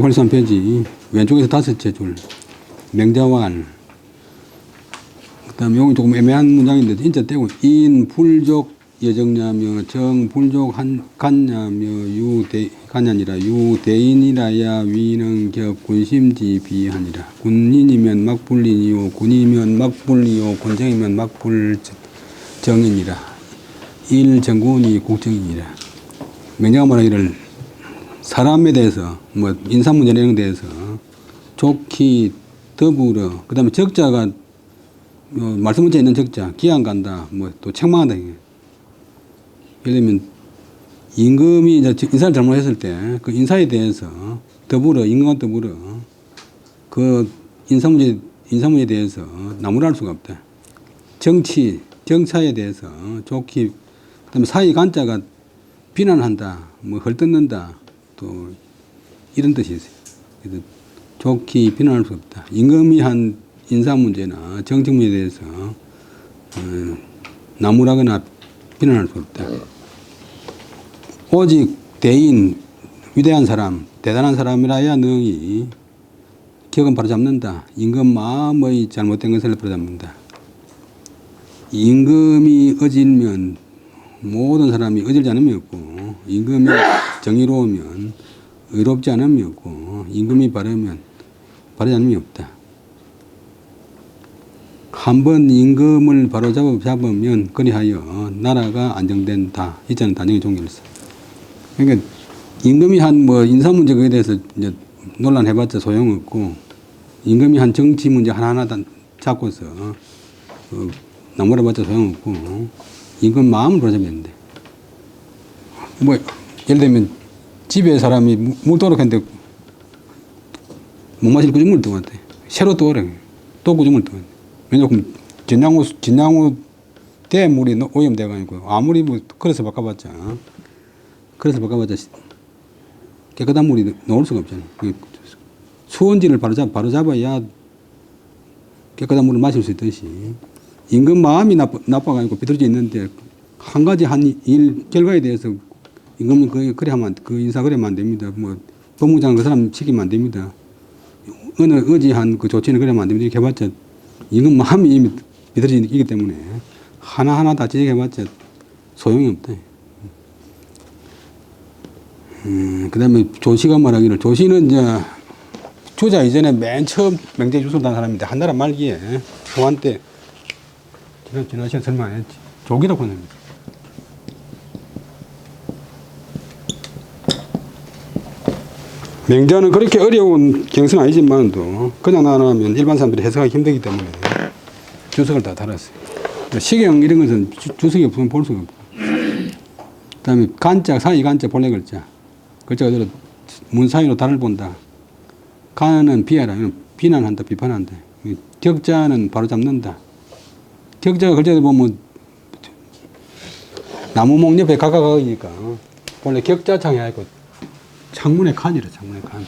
583페이지 왼쪽에서 다섯째 줄 맹자왈. 그다음 여기 조금 애매한 문장인데 인자 떼고 인 불족 여정냐며 정 불족 간냐며 간냐니라 유대인이라야 위는 겹 군심지 비하니라. 군인이면 막불리요 군이면 막불리요 군정이면 막불정이니라. 일정군이 국정이니라. 맹자가 말하기를 사람에 대해서 뭐 인사문제 이런 데 대해서 좋기 더불어 그다음에 적자가 말씀문제에 있는 적자 기한 간다 뭐 또 책망한다. 예를 들면 임금이 이제 인사를 잘못했을 때 그 인사에 대해서 더불어 임금과 더불어 그 인사문제에 대해서 나무랄 수가 없다. 정차에 대해서 좋기 그다음에 사이 간자가 비난한다 뭐 헐뜯는다 또 이런 뜻이 있어요. 그래서 좋기 비난할 수 없다. 임금이 한 인사문제나 정책 문제에 대해서 나무라거나 비난할 수 없다. 오직 대인 위대한 사람 대단한 사람이라야 능히 격은 바로잡는다. 임금 마음의 잘못된 것을 바로잡는다. 임금이 어질면 모든 사람이 어질지 않음이 없고 임금이 정의로우면 의롭지 않음이 없고 임금이 바르면 바르지 않음이 없다. 한번 임금을 바로 잡으면 그리하여 나라가 안정된다. 이자는 단정히 종결했어. 그러니까 임금이 한 뭐 인사 문제 그에 대해서 이제 논란해봤자 소용없고 임금이 한 정치 문제 하나하나 잡고서 나무라봤자 소용없고 임금 마음을 바로잡아야 되는데 뭐 예를 들면 집에 사람이 물 떠오르겠는데 못 마실 구중물 떠왔대. 새로 떠오르 또 구중물 떠왔대. 왜냐면 진양호 대 물이 오염돼가지고 아무리 뭐 그래서 바꿔봤자 깨끗한 물이 나올 수가 없잖아. 수원지를 바로 잡아야 깨끗한 물을 마실 수 있듯이 임금 마음이 나빠가지고 비틀어져 있는데 한 가지 한 일 결과에 대해서 임금은 그래 하면 그 인사 그래면 안 됩니다. 뭐 법무장은 그 사람 시키면 안 됩니다. 어느 의지한 그 조치는 그래면 안 됩니다. 이렇게 해봤자 임금 마음이 이미 비틀어져 있기 때문에 하나하나 다 지적해봤자 소용이 없다. 그 다음에 조시가 말하기를 조시는 이제 주자 이전에 맨 처음 맹제 주소를 단 사람인데 한나라 말기에 교환 때 지난 시간 설명했지. 조기라고 합니다. 맹자는 그렇게 어려운 경서는 아니지만도 그냥 나누면 일반 사람들이 해석하기 힘들기 때문에 주석을 다 달았어요. 시경 이런 것은 주석이 없으면 볼 수가 없고. 그 다음에 간자, 사이 간자, 본래 글자. 글자가 그대로 문 사이로 달을 본다. 간은 비하라. 비난한다, 비판한다. 격자는 바로 잡는다. 격자가 글자를 보면 나무목 옆에 가까이니까 원래 격자창이 아니고 창문의 칸이라 창문의 칸.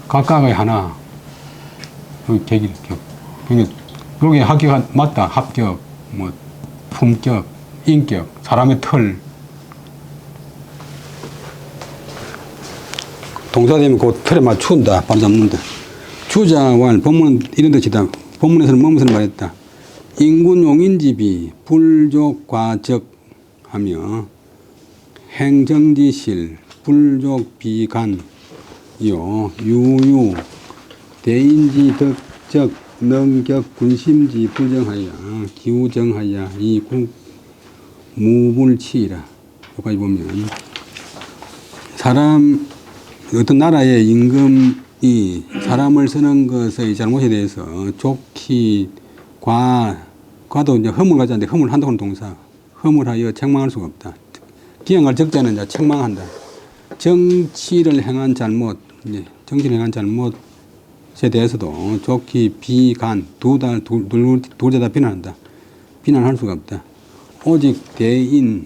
각각의 하나 여기 격이 여기 합격 맞다. 합격 뭐 품격 인격 사람의 털 동사되면 그 틀에 맞춘다. 바로 잡는다. 주자왈 본문 이런 뜻이다. 본문에서는 뭐무슨 말했다. 인군 용인집이 불족 과적하며 행정지실 불족 비간요 유유 대인지 덕적 능격 군심지 부정하여 기우정하여 이국 무불치이라. 여기까지 보면 사람 어떤 나라의 임금이 사람을 쓰는 것의 잘못에 대해서 좋기 과도 이제 허물 가자는데 허물 한다고는 동사 허물하여 책망할 수가 없다. 기양할 적자는 이제 책망한다. 정치를 행한 잘못 정치를 행한 잘못에 대해서도 좋기 비간 둘 다 비난한다. 비난할 수가 없다. 오직 대인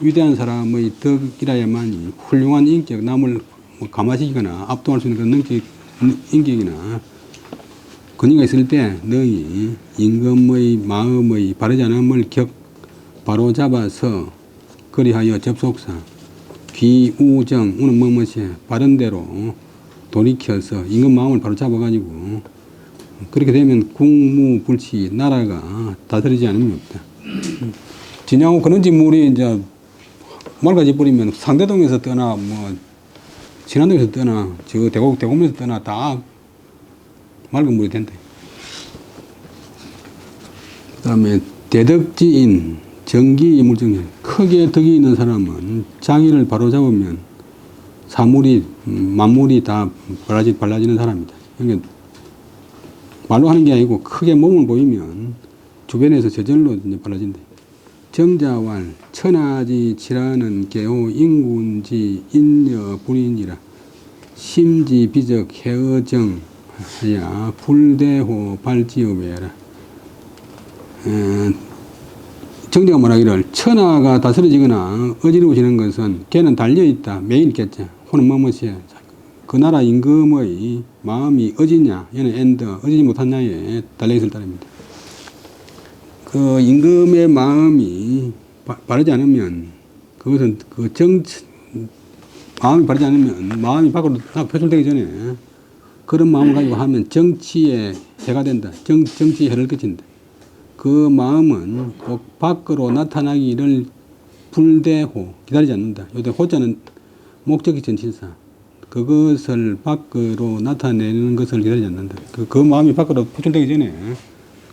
위대한 사람의 덕이라야만 훌륭한 인격 남을 뭐 감화시키거나 압도할 수 있는 그런 인격이나 권위가 있을 때 너희 임금의 마음의 바르지 않음을 바로 잡아서 그리하여 접속사 귀우정 우는 뭐뭐시 바른 대로 돌이켜서 임금 마음을 바로 잡아가지고 그렇게 되면 국무불치 나라가 다스리지 않으면 없다. 진양호 그런지 물이 이제 맑아져 버리면 상대동에서 떠나 뭐 신안동에서 떠나 저 대곡문에서 떠나 다 맑은 물이 된다. 그다음에 대덕지인 정기이물정리 크게 덕이 있는 사람은 자기를 바로잡으면 사물이 만물이 다 발라지는 사람이다. 그러니까 말로 하는 게 아니고 크게 몸을 보이면 주변에서 저절로 이제 발라진다. 정자왈 천하지 칠하는 개호 인군지 인여 불인이라 심지 비적 해어정 하야 불대호 발지어외라. 정자가 말하기를 천하가 다스려지거나 어지러워지는 것은 걔는 달려있다. 매일 있겠죠. 호는 뭐뭐시 그 나라 임금의 마음이 어지냐 얘는 엔더 어지지 못하냐에 달려있을 따릅니다. 그 임금의 마음이 바르지 않으면 그것은 마음이 바르지 않으면 마음이 밖으로 표출되기 전에 그런 마음을 가지고 하면 정치에 해가 된다. 정치에 해를 끼친다. 그 마음은 꼭 밖으로 나타나기를 불대호 기다리지 않는다. 요새 호자는 목적이 전치사. 그것을 밖으로 나타내는 것을 기다리지 않는다. 그 마음이 밖으로 표출되기 전에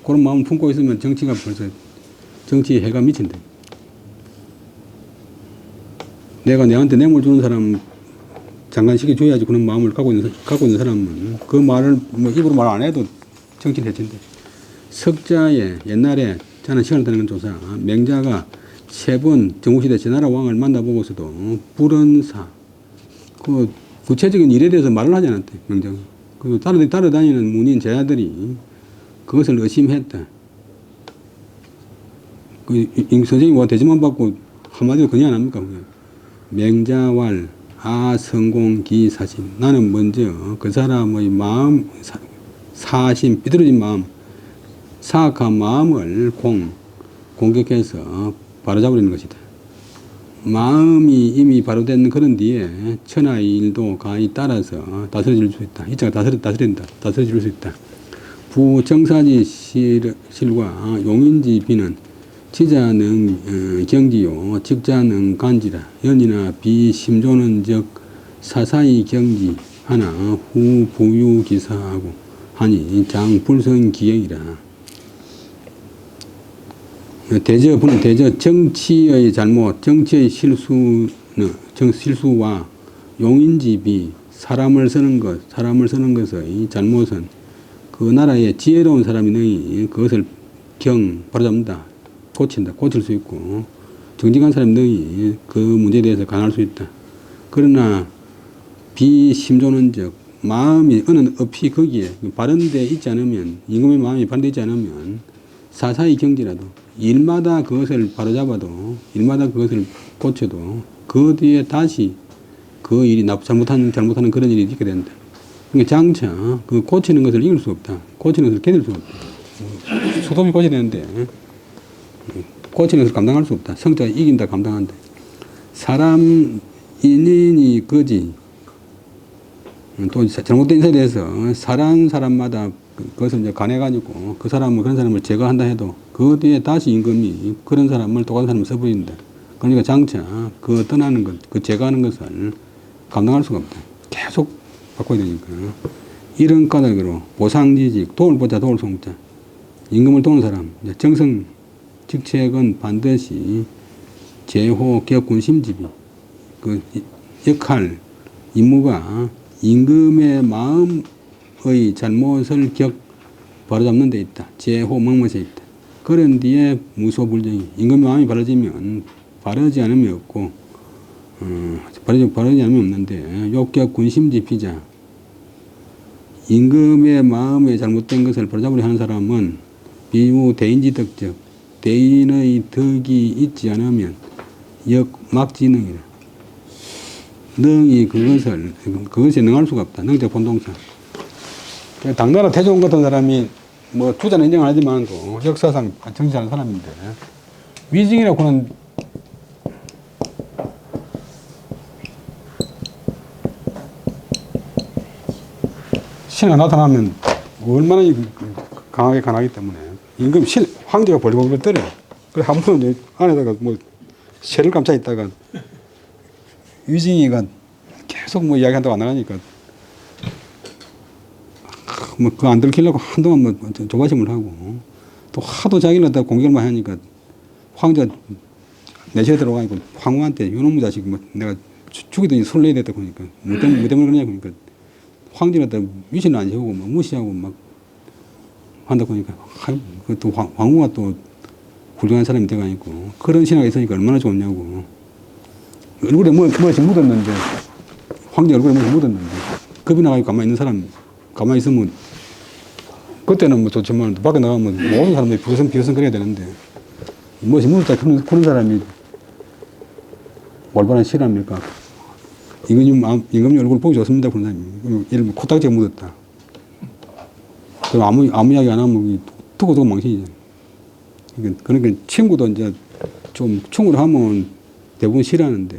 그런 마음을 품고 있으면 정치가 벌써 정치에 해가 미친다. 내가 내한테 뇌물 주는 사람 장관시켜 줘야지 그런 마음을 갖고 있는 사람은 그 말을 뭐 입으로 말 안 해도 정치를 해친다. 석자에 옛날에 저는 시간을 다니는 조사 맹자가 3번 정국시대 제나라 왕을 만나보고서도 불언사 그 구체적인 일에 대해서 말을 하지 않았대. 명자가. 그리고 따라다니는 문인 제자들이 그것을 의심했다. 선생님과 대접만 받고 한마디로 그냥 안 합니까? 맹자왈 성공기사심 나는 먼저 그 사람의 마음 사심 삐뚤어진 마음 사악한 마음을 공격해서 바로잡으려는 것이다. 마음이 이미 바로된 그런 뒤에 천하의 일도 가히 따라서 다스려질 수 있다. 이자가 다스려질 수 있다. 부정사지 실과 용인지 비는 지자는 경지요 직자는 간지라 연이나 비심조는 즉 사사이 경지 하나 후 부유기사하고 하니 장불성기행이라. 대저 정치의 잘못, 정치의 실수와 용인지비 사람을 쓰는 것의 잘못은 그 나라의 지혜로운 사람이 능히 그것을 바로잡는다. 고칠 수 있고 정직한 사람이 능히 그 문제에 대해서 관할 수 있다. 그러나 비심조는즉 마음이 어느 없이 거기에 바른 데 있지 않으면 임금의 마음이 바른 데 있지 않으면 사사의 경지라도 일마다 그것을 바로잡아도 일마다 그것을 고쳐도 그 뒤에 다시 그 일이 잘못하는 그런 일이 있게 된다. 그러니까 장차 그 고치는 것을 이길 수 없다. 고치는 것을 견딜 수 없다. 수도비 고쳐야 되는데 고치는 것을 감당할 수 없다. 성자가 이긴다 감당한다. 사람 인인이 거지 또 잘못된 인사에 대해서 사람마다 그것을 이제 관해가지고 그런 사람을 제거한다 해도 그 뒤에 다시 임금이 그런 사람을 똑같은 사람을 써버린다. 그러니까 장차 그 떠나는 것, 그 제거하는 것을 감당할 수가 없다. 계속 바꿔야 되니까. 이런 까닭으로 보상지직, 도울 보자, 도울 송자. 임금을 도우는 사람, 정성, 직책은 반드시 제호, 격군, 심집이. 그 역할, 임무가 임금의 마음의 잘못을 바로잡는 데 있다. 제호, 먹못에 있다. 그런 뒤에 무소불정이. 임금의 마음이 바로지면 바르지 않음이 없고, 바르지 않음이 없는데, 욕격, 군심지, 피자. 임금의 마음에 잘못된 것을 바로잡으려 하는 사람은 비우 대인지덕적, 대인의 덕이 있지 않으면 역막지능이라. 능이 그것에 능할 수가 없다. 능적 본동사. 당나라 태종 같은 사람이 뭐 투자는 인정 안 하지만 역사상 정치하는 사람인데 위증이라고는 신하가 나타나면 얼마나 강하기 때문에 임금 황제가 벌벌 떨어요. 그래 한 번은 안에다가 뭐 새를 감싸 있다가 유징이가 계속 뭐 이야기한다고 안 나가니까 뭐 그거 안 들키려고 한동안 뭐 조바심을 하고 또 하도 자기를 갖다 공격을 많이 하니까 황제 내실에 들어가니까 황후한테 이놈의 자식 뭐 내가 죽이더니 손을 내야 됐다 그러니까 뭐 때문에 그러냐 그러니까 황제를 갖다 위신을 안 세우고 막 무시하고 막 한다고 하니까 또 황후가 또 훌륭한 사람이 돼가지고 그런 신하가 있으니까 얼마나 좋냐고. 얼굴에 뭐지 묻었는데 황제 얼굴에 뭐지 묻었는데 겁이 나가지고 가만히 있는 사람 가만히 있으면 그때는 뭐 정말 밖에 나가면 모든 사람들이 비어선 그래야 되는데 뭐지 묻었다 그런 사람이 올바른 실합니까? 임금님 얼굴 보기 좋습니다 그런 사람이 예를 들면 코딱지가 묻었다. 그럼 아무 이야기 안 하면 두고 망신이죠. 그러니까 친구도 이제 좀 충고를 하면 대부분 싫어하는데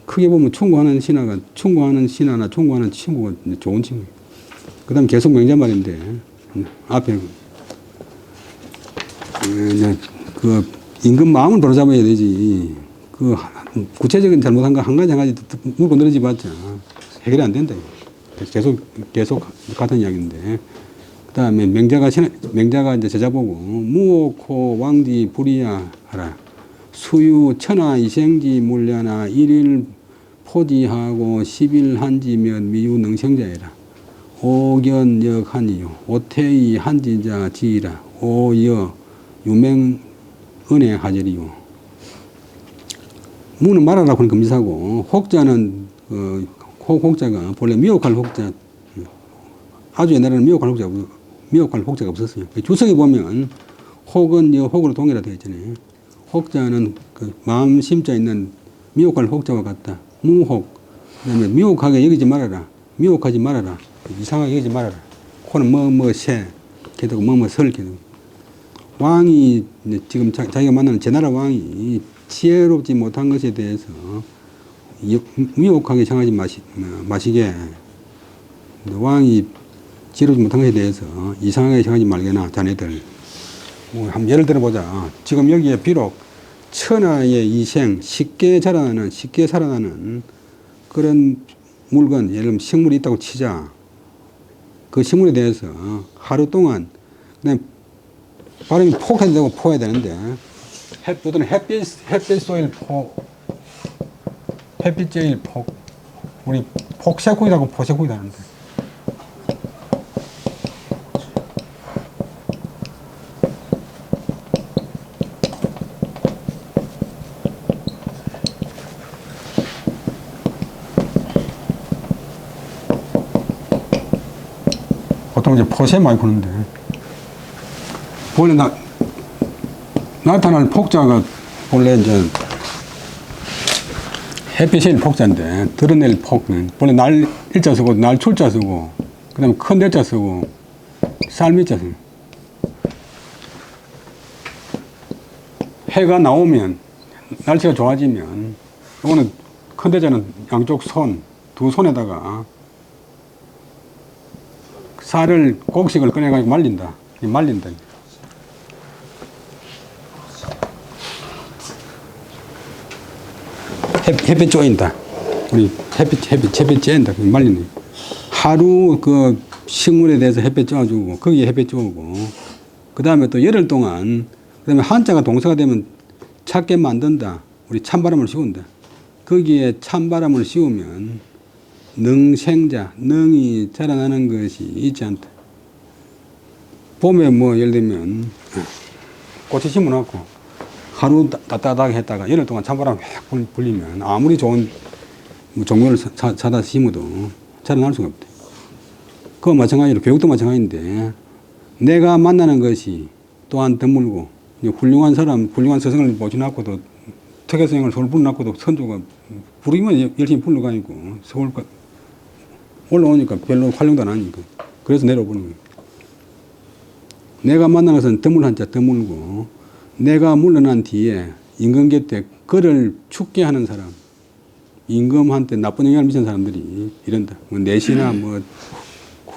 크게 보면 충고하는 신하나 충고하는 친구가 좋은 친구. 그 다음에 계속 명자말인데 앞에 그 임금 마음을 바로잡아야 되지. 그 구체적인 잘못한 거 한 가지 물고 늘어지 봤자 해결이 안 된다. 계속 같은 이야기인데. 그 다음에 명자가 이제 제자 보고 무오코 왕지 불이야 하라. 수유 천하 이생지 물려나 일일 포지하고 10일 한지면 미유 능생자이라. 오견역 한이요. 오태이 한지자 지이라. 오여 유명 은혜 하절이요. 무는 말하라 그러니까 미사고 혹자는 혹자가 본래 미혹할 혹자 아주 옛날에는 미혹할 혹자가 없었어요. 주석에 보면 혹은 혹으로 동일화 되어 있잖아요. 혹자는 그 마음 심자 있는 미혹할 혹자와 같다. 무혹. 그다음에 미혹하게 여기지 말아라. 미혹하지 말아라. 이상하게 여기지 말아라. 코는 새 개되고 설 개되고. 왕이 지금 자기가 만나는 제나라 왕이 지혜롭지 못한 것에 대해서 미혹하게 생각하지 마시게. 왕이 지혜롭지 못한 것에 대해서 이상하게 생각하지 말게나 자네들. 한번 예를 들어보자. 지금 여기에 비록 천하의 이생, 쉽게 살아나는 그런 물건, 예를 들면 식물이 있다고 치자. 그 식물에 대해서 하루 동안 그냥 발음이 폭해야 되고 포해야 되는데 또는 햇빛 쏘일 폭, 햇빛 쬐일 폭, 우리 폭세코이라고 포세코이도 하는데 보통 이제 포세 많이 보는데 원래 나타날 폭자가 원래 이제 햇빛일 폭자인데 드러낼 폭은 원래 날 일자 쓰고 날 출자 쓰고 그 다음에 큰 대자 쓰고 쌀미자 쓰고 해가 나오면 날씨가 좋아지면 이거는 큰 대자는 양쪽 두 손에다가 쌀을 곡식을 꺼내가지고 말린다. 햇빛 쪼인다. 우리 햇빛 쬐인다. 말리네. 하루 그 식물에 대해서 햇빛 쪼아주고, 거기에 햇빛 쪼고, 그 다음에 또 열흘 동안, 그 다음에 한자가 동사가 되면 찾게 만든다. 우리 찬바람을 씌운다. 거기에 찬바람을 씌우면 능생자, 능이 자라나는 것이 있지 않다. 봄에 뭐 예를 들면 꽃이 심어놓고 하루 따뜻하게 했다가 열흘 동안 찬바람 휙 불리면 아무리 좋은 종류를 사다 심어도 자라날 수가 없대. 그거 마찬가지로 교육도 마찬가지인데 내가 만나는 것이 또한 드물고 훌륭한 스승을 모셔놨고도 특혜스님을 서울 불러놨고도 선조가 부르면 열심히 불러가지고 서울 올라오니까 별로 활용도 안 하니까 그래서 내려오는 거예요. 내가 만나는 것은 드물한 자 드물고 내가 물러난 뒤에 임금 곁에 그를 죽게 하는 사람, 임금한테 나쁜 영향을 미치는 사람들이 이런다. 뭐 내시나 뭐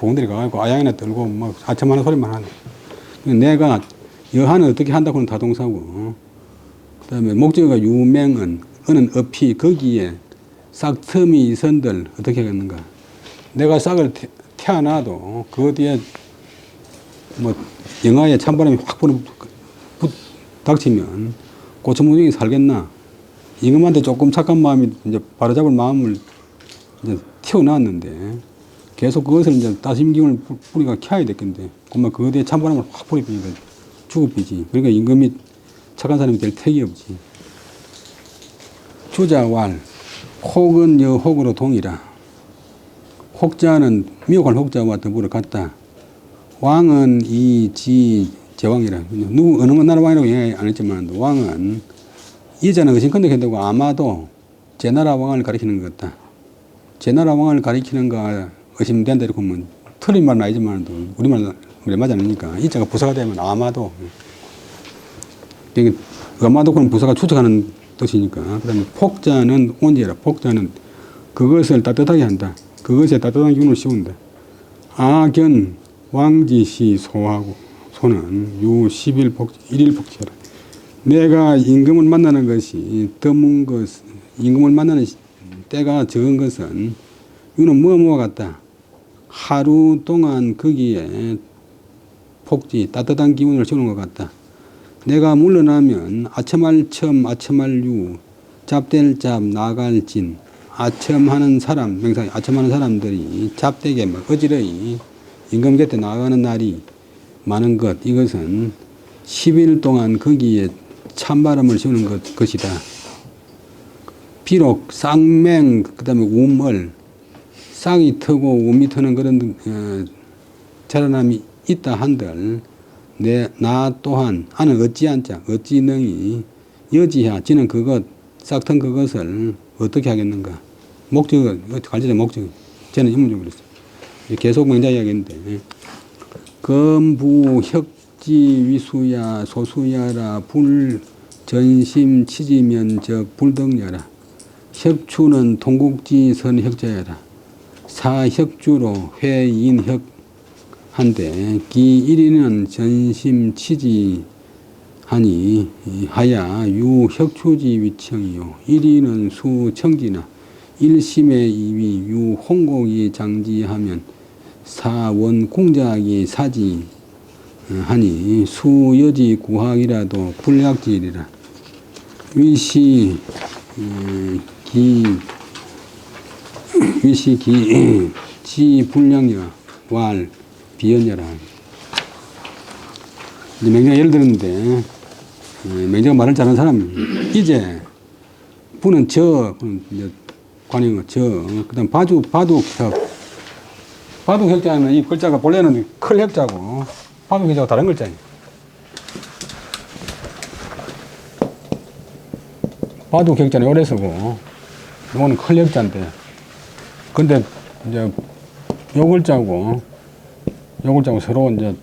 부엉들이 가가지고 아양이나 떨고 막 아첨하는 소리만 하네. 내가 여하는 어떻게 한다고는 다동사고, 그 다음에 목적어가 유맹은, 은은 어피, 거기에 싹틈이 있은들 어떻게 하겠는가. 내가 싹을 태어나도 그 뒤에 뭐 영하에 찬바람이 확 닥치면 고쳐무중이 살겠나. 임금한테 조금 착한 마음이 이제 바로잡을 마음을 이제 튀어나왔는데 계속 그것을 이제 따심기운을 뿌리가 켜야 됐겠는데 그만 그 뒤에 찬바람을 확 뿌리니까 죽어비지. 그러니까 임금이 착한 사람이 될 택이 없지. 주자왈 혹은 여혹으로 동이라. 혹자는 미혹할 혹자와 더불어 같다. 왕은 이지 제왕이라. 누구 어느 나라 왕이라고 얘기 안 했지만 왕은 이자는 의심컨대 된다고 아마도 제 나라 왕을 가리키는 것 같다. 제 나라 왕을 가리키는가 의심된다 이렇게 보면 틀린 말은 아니지만 우리말에 맞지 않으니까 이자가 부사가 되면 아마도 아마도 그런 부사가 추측하는 뜻이니까. 그 다음에 폭자는 온지라. 폭자는 그것을 따뜻하게 한다. 그것에 따뜻한 기운을 씌운다. 아견 왕지시 소하고 소는 유 10일 복지 1일 복지라. 내가 임금을 만나는 것이 드문 것, 임금을 만나는 때가 적은 것은 이거는 뭐와 같다. 하루 동안 거기에 복지, 따뜻한 기운을 주는 것 같다. 내가 물러나면 아첨할첨, 아첨할유, 잡될 잡, 나갈 진, 아첨하는 사람, 명사 아첨하는 사람들이 잡되게 막 어지러이 임금 곁에 나가는 날이 많은 것. 이것은 10일 동안 거기에 찬바람을 씌우는 것이다. 비록 쌍맹, 그 다음에 우물, 쌍이 트고 우미 트는 그런 자라남이 있다 한들 나 또한 아는 어찌한자 어찌 능히 여지하 지는 그것 싹튼 그것을 어떻게 하겠는가. 목적은 관절의 목적. 저는 인문적으로 그랬어요. 계속 명자 이야기인데 금부 혁지 위수야 소수야라 불 전심 치지면적 불덕야라. 혁추는 동국지 선혁자야라. 사혁주로 회인혁 한데 기 1위는 전심 치지하니 하야 유혁추지 위청이요 1위는 수청지나 1심의 2위 유홍곡이 장지하면 사원 공작이 사지 하니 수여지 구학이라도 불약지리라. 위시 지 불량여 왈 비연여라. 이제 맹자가 예를 들었는데 맹자가 말을 잘하는 사람 이제 부는 저 관용어 저 그다음 바둑혁 바둑혁자는 이 글자가 본래는 클 혁자고 바둑혁자가 다른 글자예요. 바둑혁자는 오래 쓰고 이거는 클 혁자인데 근데 이제 요 글자고 서로 이제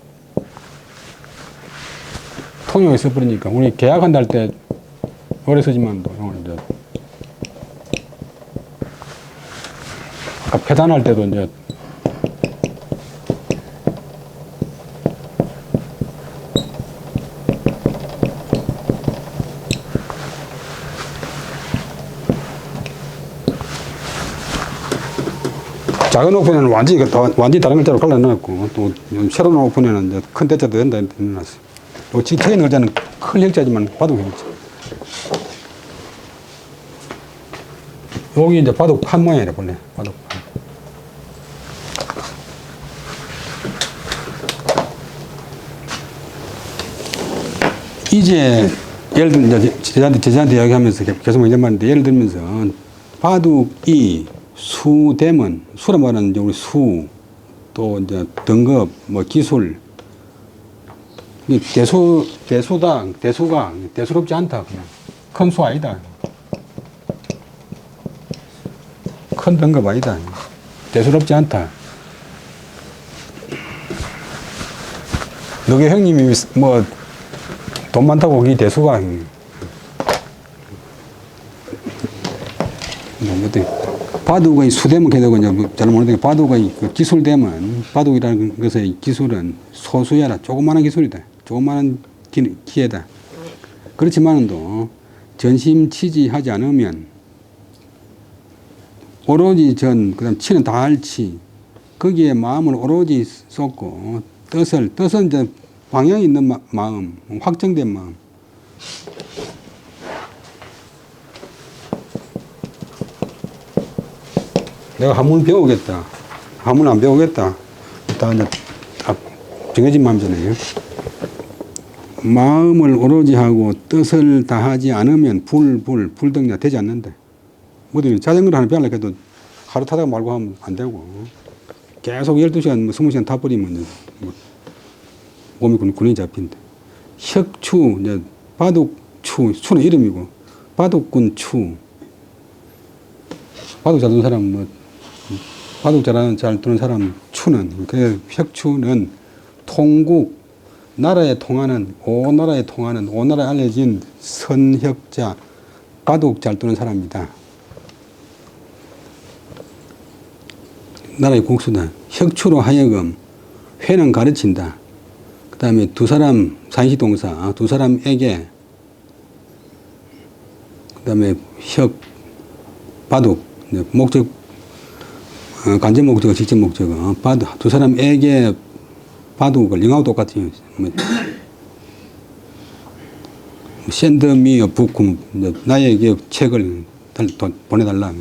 통용이 써버리니까 우리 계약한다 할 때 오래 쓰지만 또 이제 아까 폐단할 때도 이제 작은 오픈에는 완전히 다른 글자로 갈라놨고, 또 새로운 오픈에는 이제 큰 대자도 된다, 이렇게 해놨어요. 또 책에 있는 글자는 큰 혁자지만 바둑 혁자. 여기 이제 바둑판 모양이래, 본래. 바둑판. 이제, 예를 들면, 제자한테 이야기하면서 계속 얘기하는데, 예를 들면서, 바둑이 수대문, 수란 말은 이제 우리 수, 또 이제 등급, 뭐 기술, 대수가 대수롭지 않다. 그냥 큰 수 아니다. 큰 등급 아니다. 대수롭지 않다. 너게 형님이 뭐 돈 많다고 거기 대수가 바둑의 수되면 걔도 이제 잘 모르는데 바둑의 그 기술되면 바둑이라는 것의 기술은 소수야라 조그마한 기술이다. 조그마한 기회다. 그렇지만도 전심치지하지 않으면 오로지 그다음 치는 다 할치 거기에 마음을 오로지 쏟고 뜻은 이제 방향이 있는 마음, 확정된 마음. 내가 한문 배우겠다. 한문 안 배우겠다. 다 이제 정해진 마음이잖아요. 마음을 오로지 하고 뜻을 다하지 않으면 불등냐 되지 않는데. 뭐든 자전거를 하나 배우려고 해도 하루 타다가 말고 하면 안 되고. 계속 12시간, 20시간 타버리면 뭐 몸이 군이 잡힌다. 혁추, 이제 바둑추, 추는 이름이고, 바둑꾼 추. 바둑 잘 두는 사람, 바둑 잘 두는 사람 추는, 그 혁추는 통국, 나라에 통하는, 오나라에 알려진 선혁자, 바둑 잘 두는 사람이다. 나라의 국수다. 혁추로 하여금 회는 가르친다. 그 다음에 두 사람, 산시동사, 두 사람에게, 그 다음에 바둑, 목적, 간접 목적어, 직접 목적어, 바둑, 두 사람에게 바둑을, 영하고 똑같아요. 샌드미어 부쿰, 나에게 책을 보내달라.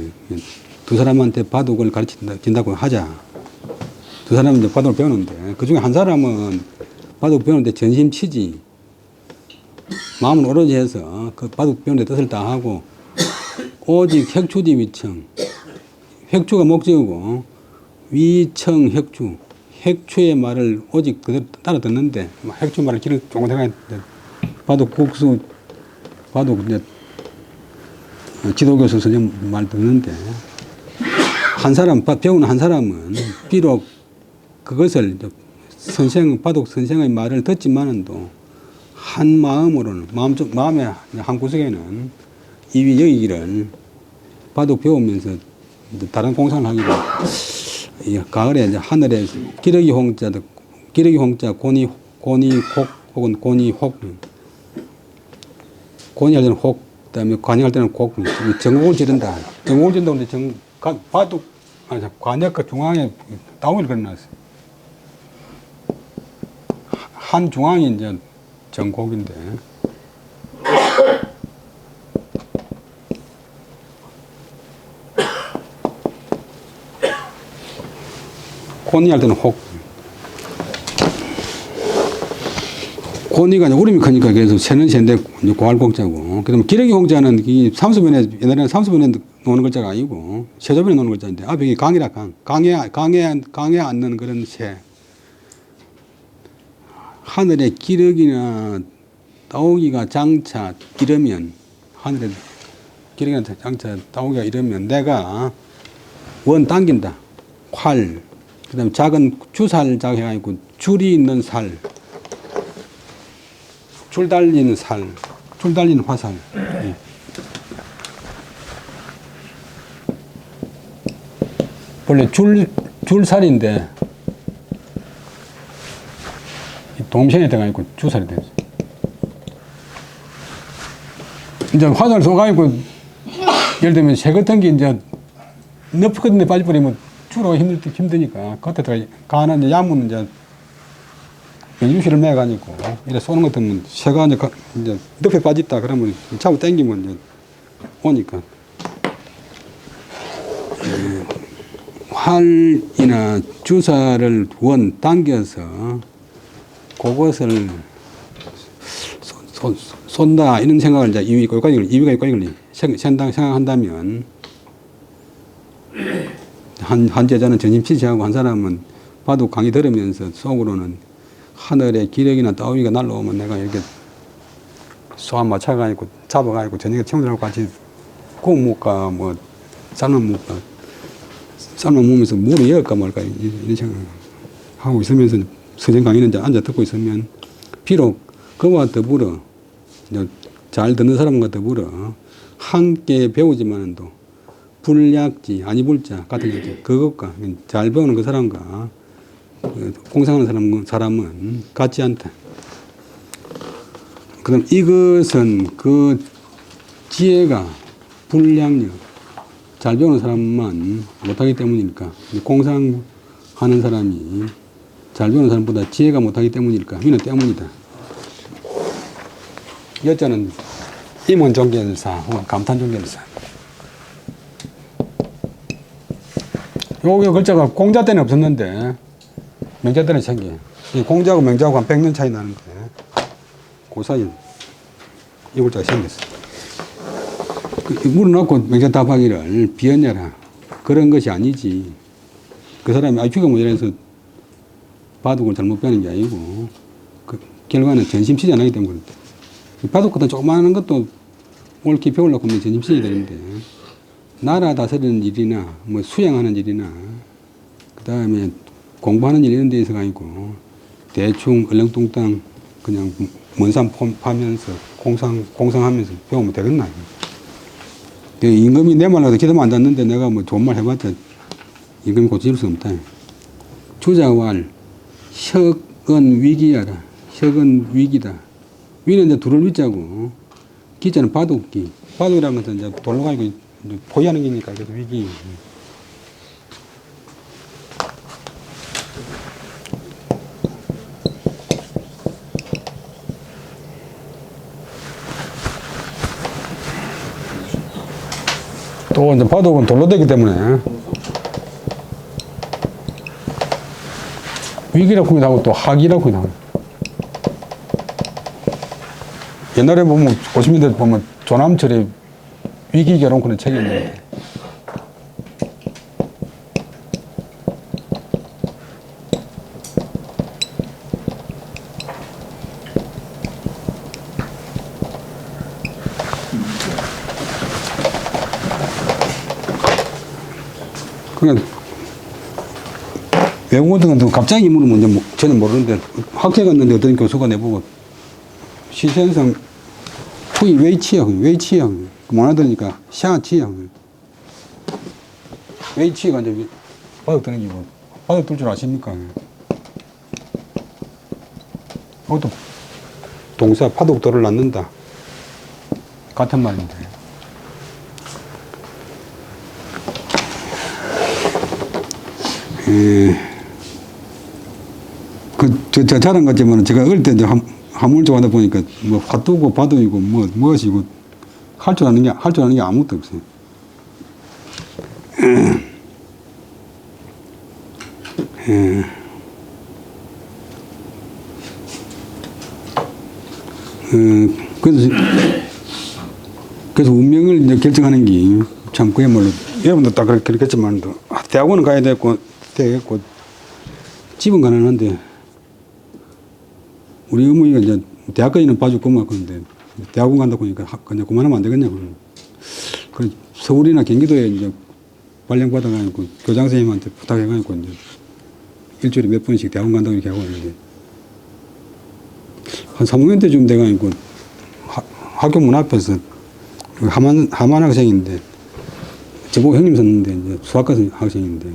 두 사람한테 바둑을 가르친다고 하자. 두 사람은 이제 바둑을 배우는데, 그 중에 한 사람은 바둑 배우는데 전심치지, 마음을 오로지 해서 그 바둑 배우는데 뜻을 다하고, 오직 혁추지 위청. 혁추가 목적이고, 위청 혁추. 혁추의 말을 오직 그대로 따라 듣는데, 혁추 말을 길을 조금 생각해. 바둑 국수, 바둑 이제 지도교수 선생님 말 듣는데, 배우는 한 사람은 비록 그것을 바둑 선생의 말을 듣지만은도 한 마음으로는, 마음의 한 구석에는 이위 여기기를 바둑 배우면서 다른 공상을 하기를 가을에 이제 하늘에 기러기 홍자, 고니 혹 혹은 고니 혹, 고니 할 때는 혹, 그다음에 관이 할 때는 곡, 정곡을 지른다. 정곡을 지른다고 하는데 바둑, 관역과 중앙에 따오기를 걸어놨어요. 한 중앙이 이제 정곡인데, 고니 할 때는 혹. 고니가 울음이 크니까 그래서 새는 새인데 고할곡자고. 그다음에 기러기 홍자는 옛날에는 삼수변에 노는 글자가 아니고 세조변에 노는 글자인데 앞에 강이라 강에 앉는 그런 새. 하늘에 기러기나 따오기가 장차 이르면, 하늘에 기러기나 장차 따오기가 이르면 내가 원 당긴다. 활. 그 다음에 작은 주살작 해가지고 줄이 있는 살. 줄 달린 살. 줄 달린 화살. 예. 원래 줄살인데 동생에 들어가니까 주살이 됐어. 이제 화살 쏘가지고 예를 들면 새 같은 게 이제 너프 같은 데 빠져버리면 주로 힘드니까 겉에 들어가 가는 야문 이제 연유실을 매가지고 이래 쏘는 것 같으면 새가 이제 늪에 빠졌다 그러면 잡아 당기면 이제 오니까 활이나 주사를 원 당겨서 그것을 쏜다 이런 생각을 이제 이위가 여기까지 생각한다면 한 제자는 전심치지하고 한 사람은 바둑 강의 들으면서 속으로는 하늘에 기러기나 따위가 날라오면 내가 이렇게 쏘아 맞춰가지고 잡아가지고 저녁에 친구들하고 같이 구워 먹을까 뭐 삶아 먹으면서 물을 여을까 말까 이런 생각하고 있으면서 선생 강의는 이제 앉아 듣고 있으면 비록 그와 더불어 잘 듣는 사람과 더불어 함께 배우지만도 불약지, 아니불자 같은 거죠. 그것과 잘 배우는 그 사람과 공상하는 사람은 같지 않다. 그럼 이것은 그 지혜가 불량력, 잘 배우는 사람만 못하기 때문일까? 공상하는 사람이 잘 배우는 사람보다 지혜가 못하기 때문일까? 이는 때문이다. 여자는 임원종결사 혹은 감탄종결사. 요 글자가 공자 때는 없었는데 명자 때는 생겨요. 공자하고 명자하고 한 100년 차이 나는데 그 사이 이 글자가 생겼어요. 물어놓고 명자 답하기를 비언야라. 그런 것이 아니지. 그 사람이 IQ가 모자라서 바둑을 잘못 배우는 게 아니고 그 결과는 전심치지 않기 때문에 바둑 같은 조그마한 것도 옳게 배우려고 하면 전심치게 되는데 나라 다스리는 일이나 뭐 수양하는 일이나 그 다음에 공부하는 일 이런 데서 아니고 대충 얼렁뚱땅 그냥 먼산 파면서 공상하면서 배우면 되겠나. 임금이 내 말로도 기도만 안 닿는데 내가 뭐 좋은 말 해봤자 임금이 고칠 수 없다. 주자왈 혁은 위기야라. 혁은 위기다. 위는 이제 둘을 위자고 기자는 바둑기. 바둑이라는 것은 이제 돌로 가지고 포위하는 게니까 그래서 위기. 또 이제 바둑은 돌로 되기 때문에 위기라고 하고 또 학이라고 하고. 옛날에 보면 50년대 보면 조남철의 위기 결혼권의 책이 있는데 그냥 외국 같은 것도 갑자기 물으면 이제 저는 모르는데 학회 갔는데 어떤 교수가 내보고 시선상 후이 웨이치야 못 알아들으니까 샤치야 웨이치가 이제 바둑 드는 기고 바둑 둘 줄 아십니까? 그것도 동사 파독도를 낳는다 같은 말인데 저 자랑 같지만 제가 어릴 때 이제 한물 좋아하다 보니까 뭐 화두고 바둑이고 뭐 무엇이고 할 줄 아는 게 아무것도 없어요. 그래서 운명을 이제 결정하는 게 참 그야말로 여러분도 다 그렇겠지만 대학원은 가야 되겠고 집은 가능한데 우리 어머니가 이제 대학까지는 봐주고 막 그런데 대학원 간다고 하니까 그냥 그만하면 안 되겠냐고. 그래서 서울이나 경기도에 이제 발령받아가지고 교장 선생님한테 부탁해가지고 이제 일주일에 몇 번씩 대학원 간다고 이렇게 하고 있는데 한 3학년 때쯤 돼가지고 학교 문 앞에서 하만 학생인데 저보고 형님 썼는데 이제 수학과 학생인데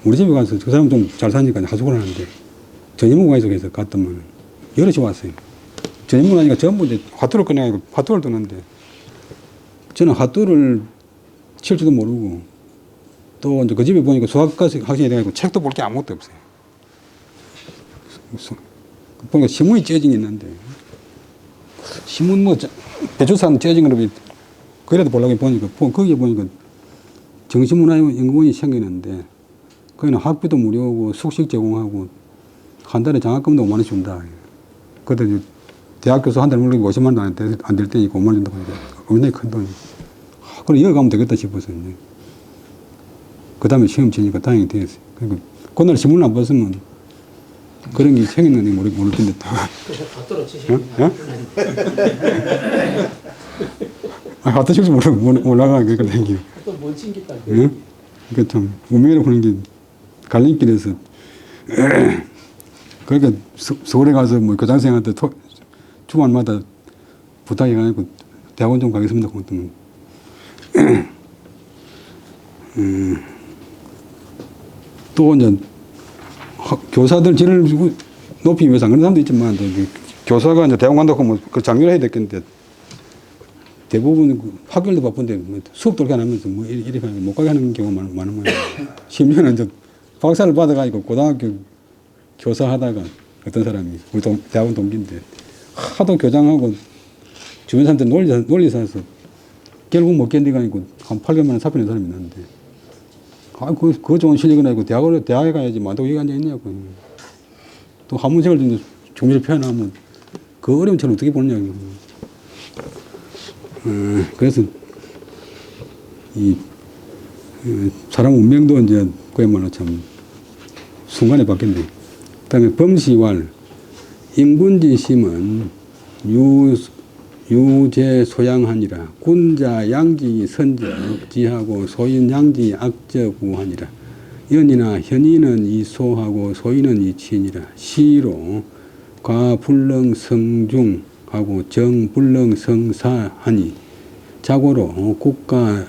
우리 집에 가서 그 사람 좀 잘 사니까 하숙을 하는데 전임무가 있어서 갔더만 여럿이 왔어요. 전임무가 하니까 전부 이제 화투를 꺼내가지고 화투를 두는데 저는 화투를 칠 줄도 모르고 또 이제 그 집에 보니까 수학과 학생이 돼가지고 책도 볼 게 아무것도 없어요. 보니까 신문이 찢어진 게 있는데 신문 뭐 배출사는 찢어진 거로 그래도 보려고 보니까 거기에 보니까 정신문화연구원이 생기는데 거기는 학비도 무료고 숙식 제공하고 한 달에 장학금도 5만 원 준다. 그때 대학 교수 한 달 물론 50만 원 안 될 때니까 5만 원 준다고 하니까 엄청나게 큰 돈이. 그래 이거 가면 되겠다 싶어서 이제 그 다음에 시험 치니까 다행히 됐어요. 그러니까 그날 신문을 안 봤으면 그런 게 생겼는지 모를 텐데 다. 그래서 다 떨어지시구나. 아, 칠줄 몰라가 그러니까 다행이에요. 또뭔 챙겼다. 응? 그러니까 참 운명이라고 보는 게 갈림길에서 그러니까 서울에 가서 뭐 교장선생한테 주말마다 부탁해가지고 대학원 좀 가겠습니다. 그랬더니 또 이제 교사들 질을 높이기 위해서 안 그런 사람도 있지만 교사가 이제 대학 간다고 하면 그 장려를 해야 되겠는데 대부분 학교도 바쁜데 뭐 수업도 그렇게 안 하면서 뭐 이렇게 못 가게 하는 경우가 많은 거예요. 심지어는 이제 박사를 받아가지고 고등학교 교사 하다가 어떤 사람이 우리 대학원 동기인데 하도 교장하고 주변 사람들 논리 사서 결국 못 견디가지고 한 8개월 만에 사표낸 사람이 있는데 그거 좋은 실력은 아니고 대학에 가야지 뭐한다고 여기 앉아있냐고. 또 한문생을 좀 종류를 표현하면 그 어려운 차를 어떻게 보느냐고. 그래서 사람 운명도 이제 그야말로 참 순간에 바뀌네. 그 다음에 범시왈 임군지심은 유제 소양하니라. 군자 양지 선적 지하고 소인 양지 악적우하니라. 연이나 현이는 이소하고 소인은 이치니라. 시로 과불능 성중하고 정불능 성사하니 자고로 국가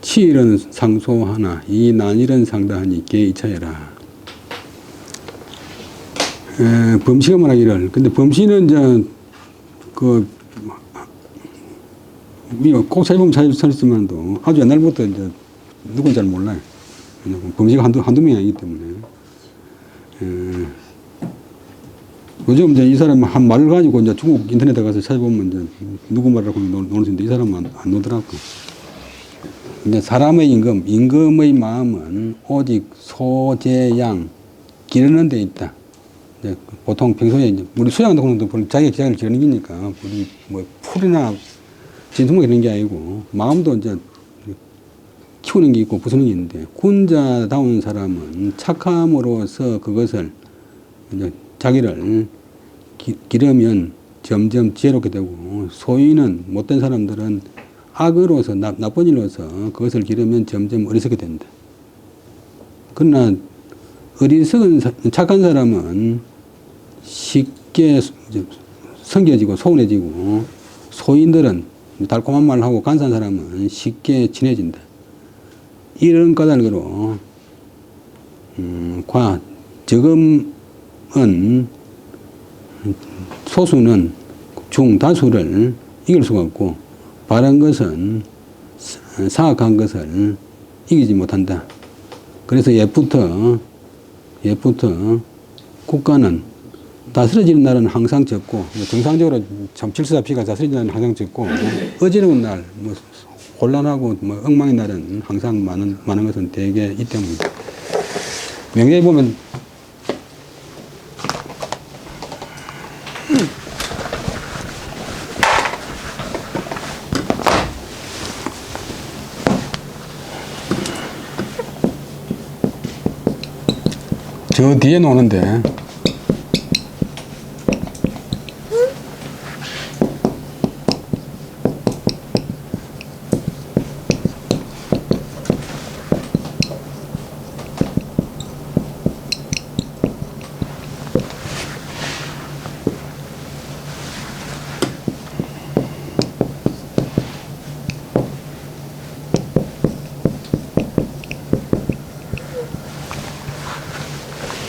치일은 상소하나 이 난일은 상다하니 개이차여라. 범시가 말하기를 근데 범시는 이제 우리가 꼭 찾아보면 찾았지만도 아주 옛날부터 이제 누군지 잘 몰라요. 범시가 한두 명이 아니기 때문에. 요즘 이제 이 사람 한 말을 가지고 이제 중국 인터넷에 가서 찾아보면 이제 누구 말이라고 노는 수인데 이 사람은 안 노더라고. 근데 사람의 임금의 마음은 오직 소재양 기르는 데 있다. 이제 보통 평소에 이제 우리 수양한다고 하는 자기 기자를 기르는 게니까 우리 뭐 풀이나 진통을 기르는 게 아니고 마음도 이제 키우는 게 있고 부수는 게 있는데 군자다운 사람은 착함으로써 그것을 이제 자기를 기르면 점점 지혜롭게 되고 소인은 못된 사람들은 악으로서 나쁜 일로서 그것을 기르면 점점 어리석게 된다. 그러나 어리석은 착한 사람은 쉽게 성겨지고 소원해지고 소인들은 달콤한 말을 하고 간사한 사람은 쉽게 친해진다. 이런 까닭으로 적음은 소수는 중다수를 이길 수가 없고 바른 것은 사악한 것을 이기지 못한다. 그래서 옛부터 국가는 다스려지는 날은 항상 적고 정상적으로 참 질서잡히가 다스려지는 날은 항상 적고 어지러운 날, 뭐 혼란하고 뭐 엉망인 날은 항상 많은 것은 대개 이 때문이다. 명제에 보면 저 뒤에 노는데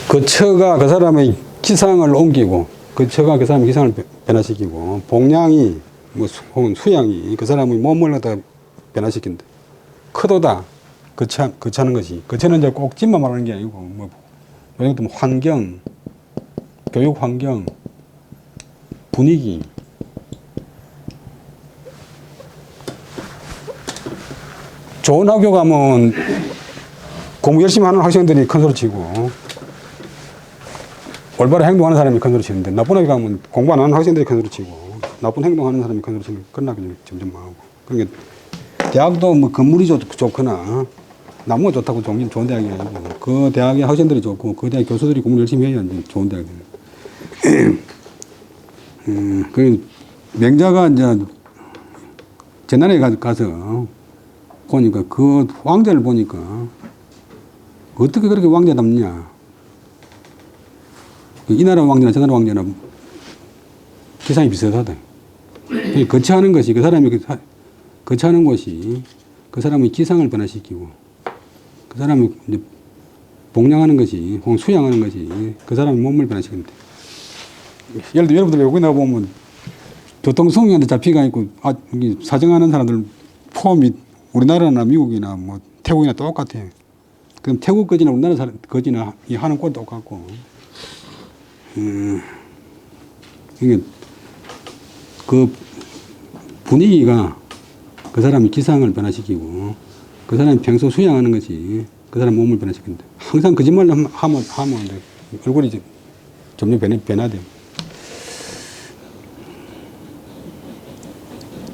그 처가 그 사람의 기상을 옮기고 그 처가 그 사람의 기상을 변화시키고 복량이 뭐 혹은 수양이 그 사람의 몸을 갖다 변화시킨다. 크도다 거처하는 것이 거처는 이제 꼭 집만 말하는 게 아니고 뭐 예를 들면 환경, 교육 환경, 분위기. 좋은 학교 가면 공부 열심히 하는 학생들이 큰 소리 치고 올바로 행동하는 사람이 큰 소리 치는데 나쁜 학교 가면 공부 안 하는 학생들이 큰 소리 치고 나쁜 행동하는 사람이 큰 소리 치면 끝나게 점점 망하고. 그러니까 대학도 뭐 건물이 좋거나 나무가 좋다고 좋은 대학이 아니고 그 대학의 학생들이 좋고 그 대학 교수들이 공부 열심히 해야 좋은 대학이 됩니다. 그 명자가 이제 제난에 가서 보니까 그 왕자를 보니까 어떻게 그렇게 왕자답냐. 이 나라 왕자나 저 나라 왕자나 기상이 비슷하다. 거처하는 것이 그 사람이 거처하는 곳이 그 사람의 기상을 변화시키고 그 사람이 이제 복양하는 것이, 혹은 수양하는 것이 그 사람의 몸을 변화시킵니다. 예를 들어 여러분들 여기 나보면 교통수행한테 잡히가 있고, 여기 사정하는 사람들 폼이 우리나라나 미국이나 뭐 태국이나 똑같아요. 그럼 태국 거지나 우리나라 거지나 이 하는 꼴 똑같고, 이게 그 분위기가 그 사람의 기상을 변화시키고, 그 사람이 평소 수양하는 것이 그 사람 몸을 변화시킨다. 항상 거짓말을 하면 얼굴이 이제 점점 변화돼요.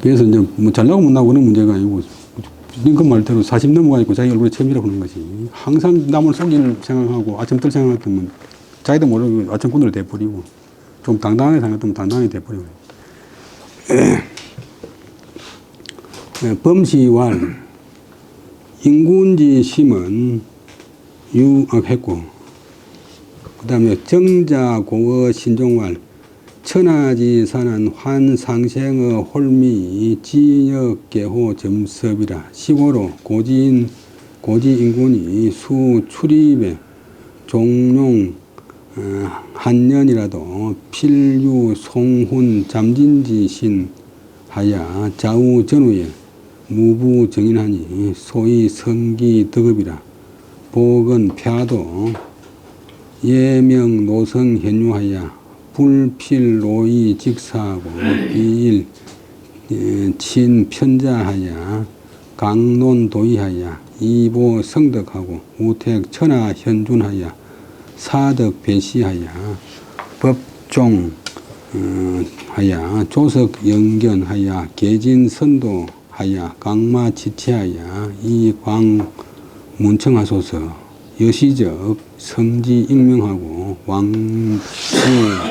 그래서 이제 뭐 잘나고 못나고 그런 문제가 아니고, 링컨 말대로 40 넘어가니까 자기 얼굴에 체험이라고 하는 것이, 항상 남을 속일 생각하고 아첨들 생각했으면 자기도 모르고 아첨꾼으로 돼버리고, 좀 당당하게 생각했으면 당당하게 돼버리고. 범시왈 인군지 심은 유악했고, 그 다음에 정자고어 신종왈 천하지산은 환상생의 홀미 지역계호 점섭이라. 시고로 고지인군이 수출입에 종룡 한년이라도 필유 송훈 잠진지신 하야 좌우전후에 무부정인하니 소위 성기덕업이라. 복은 폐하도 예명 노성 현유하야 불필로이 직사하고 비일 친편자하야 강론도의하야 이보 성덕하고 우택 천하 현준하야 사덕 배시하야 법종 하야 조석 영견하야 계진 선도하야 강마 지체하야 이광 문청하소서. 여시적 성지 익명하고 왕수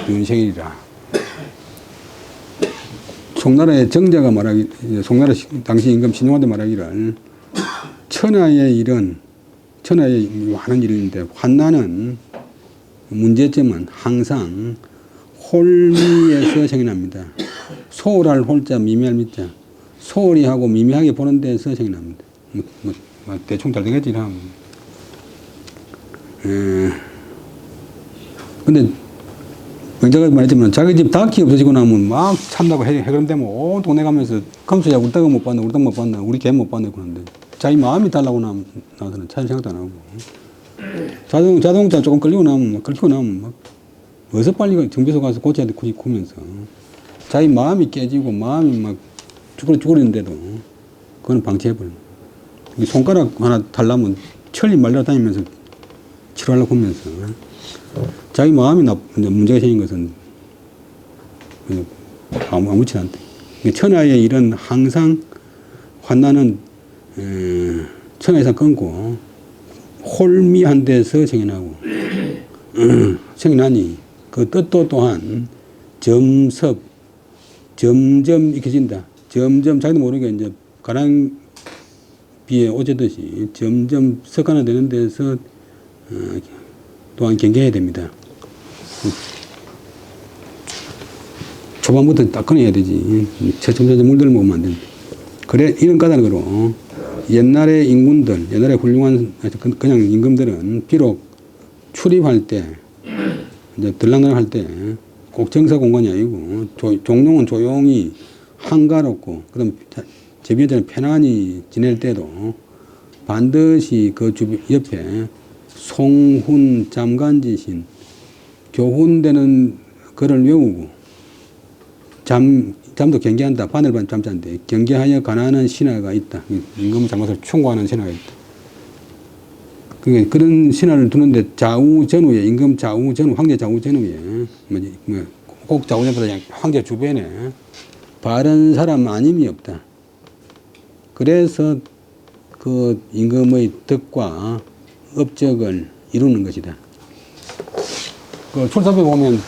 윤생이라. 송나라의 정자가 송나라 당시 임금 신용한테 말하기를, 천하의 일은, 천하의 많은 일인데 환난은, 문제점은 항상 홀미에서 생겨납니다. 소홀할 홀자 미미할 미자, 소홀히 하고 미미하게 보는 데서 생겨납니다. 대충 잘 되겠지. 근데 명자가 말했지만 자기 집 닭이 없어지고 나면 막 참다고 해그런되면 온 동네 가면서 검수야 우리 닭은 못 봤나, 우리 닭 못 봤나, 우리 개 못 봤나 그러는데, 자기 마음이 달라고 나서는 차일 생각도 안 하고, 자동차 조금 끌리고 나면 막 어서 빨리 정비소 가서 고쳐야 돼 구면서 자기 마음이 깨지고 마음이 막 죽으려는데도 그거는 방치해버려. 손가락 하나 달라면 천리 말려 다니면서 치료하려고 하면서 자기 마음이 문제가 생긴 것은 아무렇지 않다. 천하의 일은 항상 환난은 천하에서 끊고 홀미한 데서 생겨나고, 생겨나니 그 뜻도 또한 점섭, 점점 익혀진다. 점점 자기도 모르게 이제 가랑비에 오제듯이 점점 습관화되는 데서 또한 경계해야 됩니다. 초반부터 딱 끊어야 되지. 점점 물들을 먹으면 안 된다. 그래, 이런 까닭으로 옛날의 인군들, 옛날에 훌륭한 그냥 임금들은 비록 출입할 때, 이제 들락날락 할 때 꼭 정사 공간이 아니고 종룡은 조용히 한가롭고, 그다음 제비한테는 편안히 지낼 때도 반드시 그 옆에 송훈 잠간지신, 교훈되는 글을 외우고, 잠도 경계한다. 바늘반 잠자인데 경계하여 가난한 신하가 있다. 임금 잘못을 충고하는 신하가 있다. 그런 신하를 두는데 좌우전후에, 임금 좌우전후, 황제 좌우전후에, 꼭 좌우전보다 그냥 황제 주변에 바른 사람 아님이 없다. 그래서 그 임금의 덕과 업적을 이루는 것이다. 그 출사표에 보면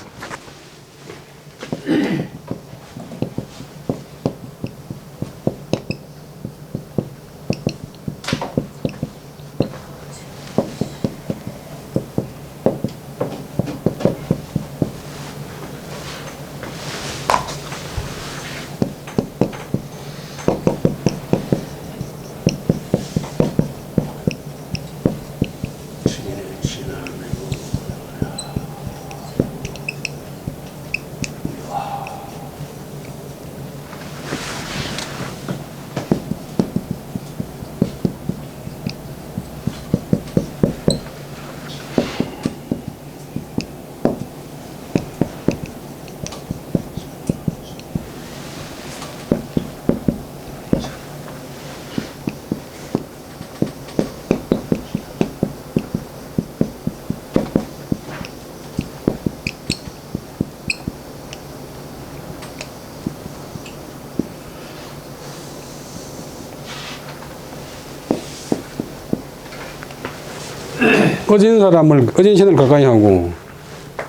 어진 사람을, 어진 신을 가까이 하고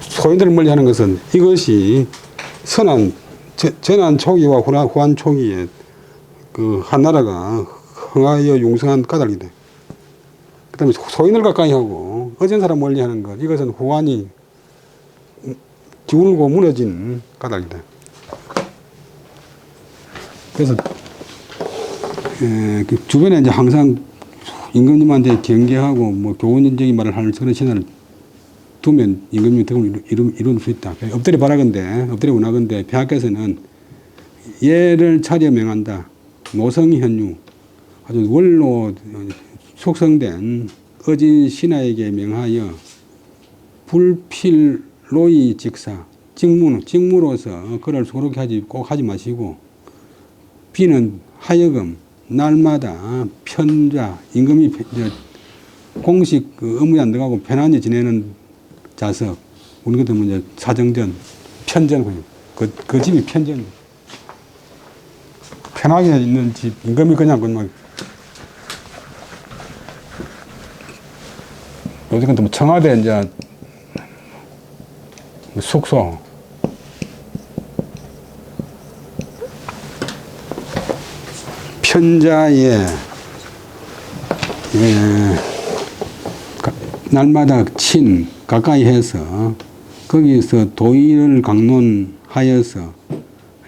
소인들을 멀리 하는 것은 이것이 선한, 전한 초기와 후한 초기에 그 한 나라가 흥하여 융성한 까닭이다. 그 다음에 소인을 가까이 하고 어진 사람 멀리 하는 것, 이것은 후한이 기울고 무너진 까닭이다. 그래서 그 주변에 이제 항상 임금님한테 경계하고 뭐 교훈적인 말을 하는 그런 신화를 두면 임금님이 덕을 이룰 수 있다. 엎드려 바라건대, 엎드려 원하건대 폐하께서는 예를 차려 명한다. 노성이 현유, 아주 원로 속성된 어진 신하에게 명하여 불필로이 직사, 직무로서 그를 소록하지 꼭 하지 마시고 비는 하여금 날마다 편자, 임금이 공식 그 업무에 안 들어가고 편안히 지내는 자석, 우리 같은 이제 사정전, 편전, 그 집이 편전. 편하게 있는 집, 임금이 그냥 요즘 같은 뭐 청와대 이제 숙소, 편자에 날마다 가까이 해서 거기서 도의를 강론하여서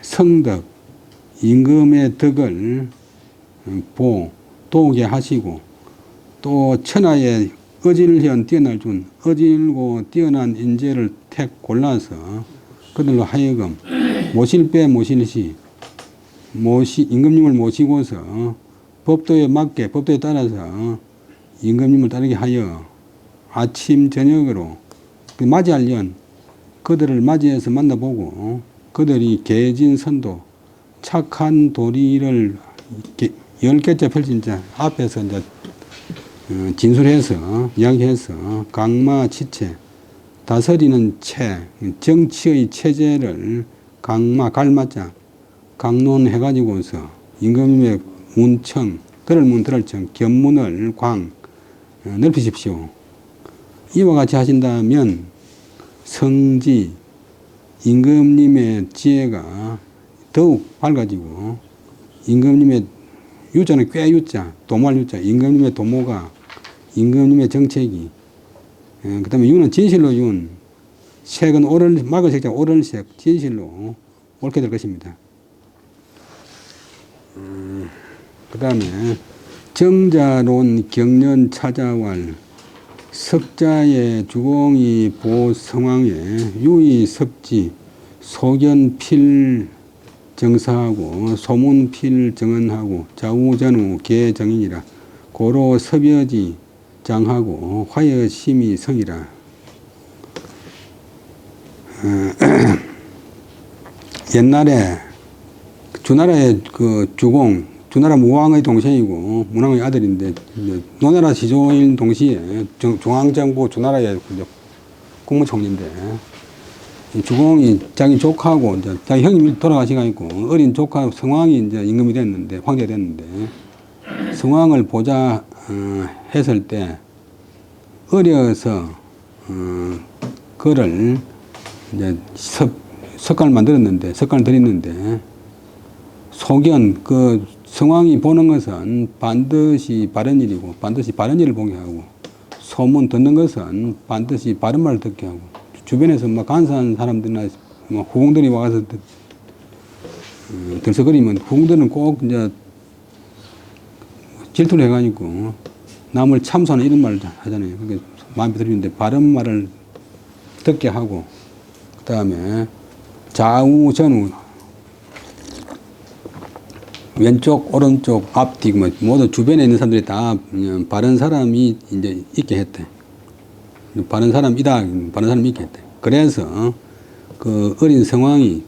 성덕, 임금의 덕을 도우게 하시고 또 천하의 어질현 뛰어날 준 어질고 뛰어난 인재를 택 골라서 그들로 하여금 모실배 모실시 임금님을 모시고서 법도에 맞게 법도에 따라서 임금님을 따르게 하여 아침 저녁으로 맞이하련 그들을 맞이해서 만나보고 그들이 개진 선도 착한 도리를 10개째 펼친 자 앞에서 이제 진술해서 이야기해서 강마 치체 다스리는 정치의 체제를 갈마자 강론해가지고서 임금님의 문청 들을청 견문을 넓히십시오. 이와 같이 하신다면 성지 임금님의 지혜가 더욱 밝아지고 임금님의 유자는 꾀유자, 도모할 유자, 임금님의 도모가 임금님의 정책이 그 다음에 유는 진실로 윤, 색은 맑은 색자 오른색 진실로 옳게 될 것입니다. 그 다음에 정자론 경련 찾아왈 석자의 주공이 보성왕에 유의 석지 소견필 정사하고 소문필 정언하고 좌우전후 개정이니라 고로 섭여지 장하고 화여심이 성이라. 옛날에 주나라의 그 주공, 주나라 무왕의 동생이고 문왕의 아들인데 노나라 시조인 동시에 중앙정부 주나라의 국무총리인데 주공이 자기 조카하고 이제 자기 형님이 돌아가시고 어린 조카 성왕이 이제 임금이 됐는데 황제가 됐는데 성왕을 보자 했을 때 어려서 그를 이제 석관을 만들었는데 석관을 드렸는데 소견 그 성왕이 보는 것은 반드시 바른 일이고 반드시 바른 일을 보게 하고 소문 듣는 것은 반드시 바른 말을 듣게 하고 주변에서 막 간사한 사람들이나 뭐 후궁들이 와서 들썩거리면 후궁들은 꼭 이제 질투를 해가지고 남을 참소하는 이런 말을 하잖아요. 그러니까 마음에 들리는데 바른 말을 듣게 하고 그 다음에 좌우 전후 왼쪽 오른쪽 앞뒤 뭐 모두 주변에 있는 사람들이 다 바른 사람이 이제 있게 했대. 바른 사람이다, 바른 사람이 있게 했대. 그래서 그 어린 성왕이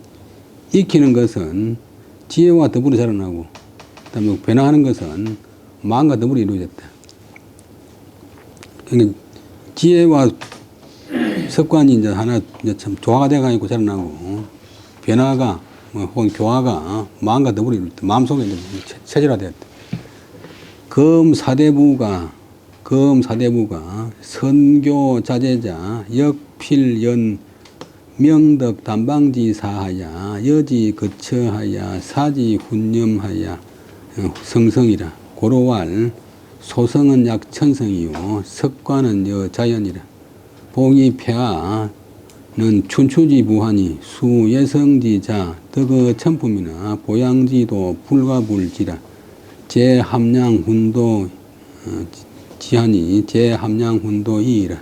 익히는 것은 지혜와 더불어 자라나고 그다음에 변화하는 것은 마음과 더불어 이루어졌다. 그러니까 지혜와 습관이 이제 하나 이제 참 조화가 돼가지고 자라나고 변화가 혹은 교화가 마음과 더불어 이루어졌다. 마음속에 이제 체질화되었다. 검 사대부가 검 사대부가 선교 자제자 역필연 명덕 단방지사하야 여지 거처하야 사지 훈념하야 성성이라. 고로왈 소성은 약 천성이요 석관은 여자연이라. 봉이 폐하는 춘추지부하니 수예성지자 덕어 천품이나 보양지도 불가불지라. 제함량훈도 지하니 제함량훈도이라.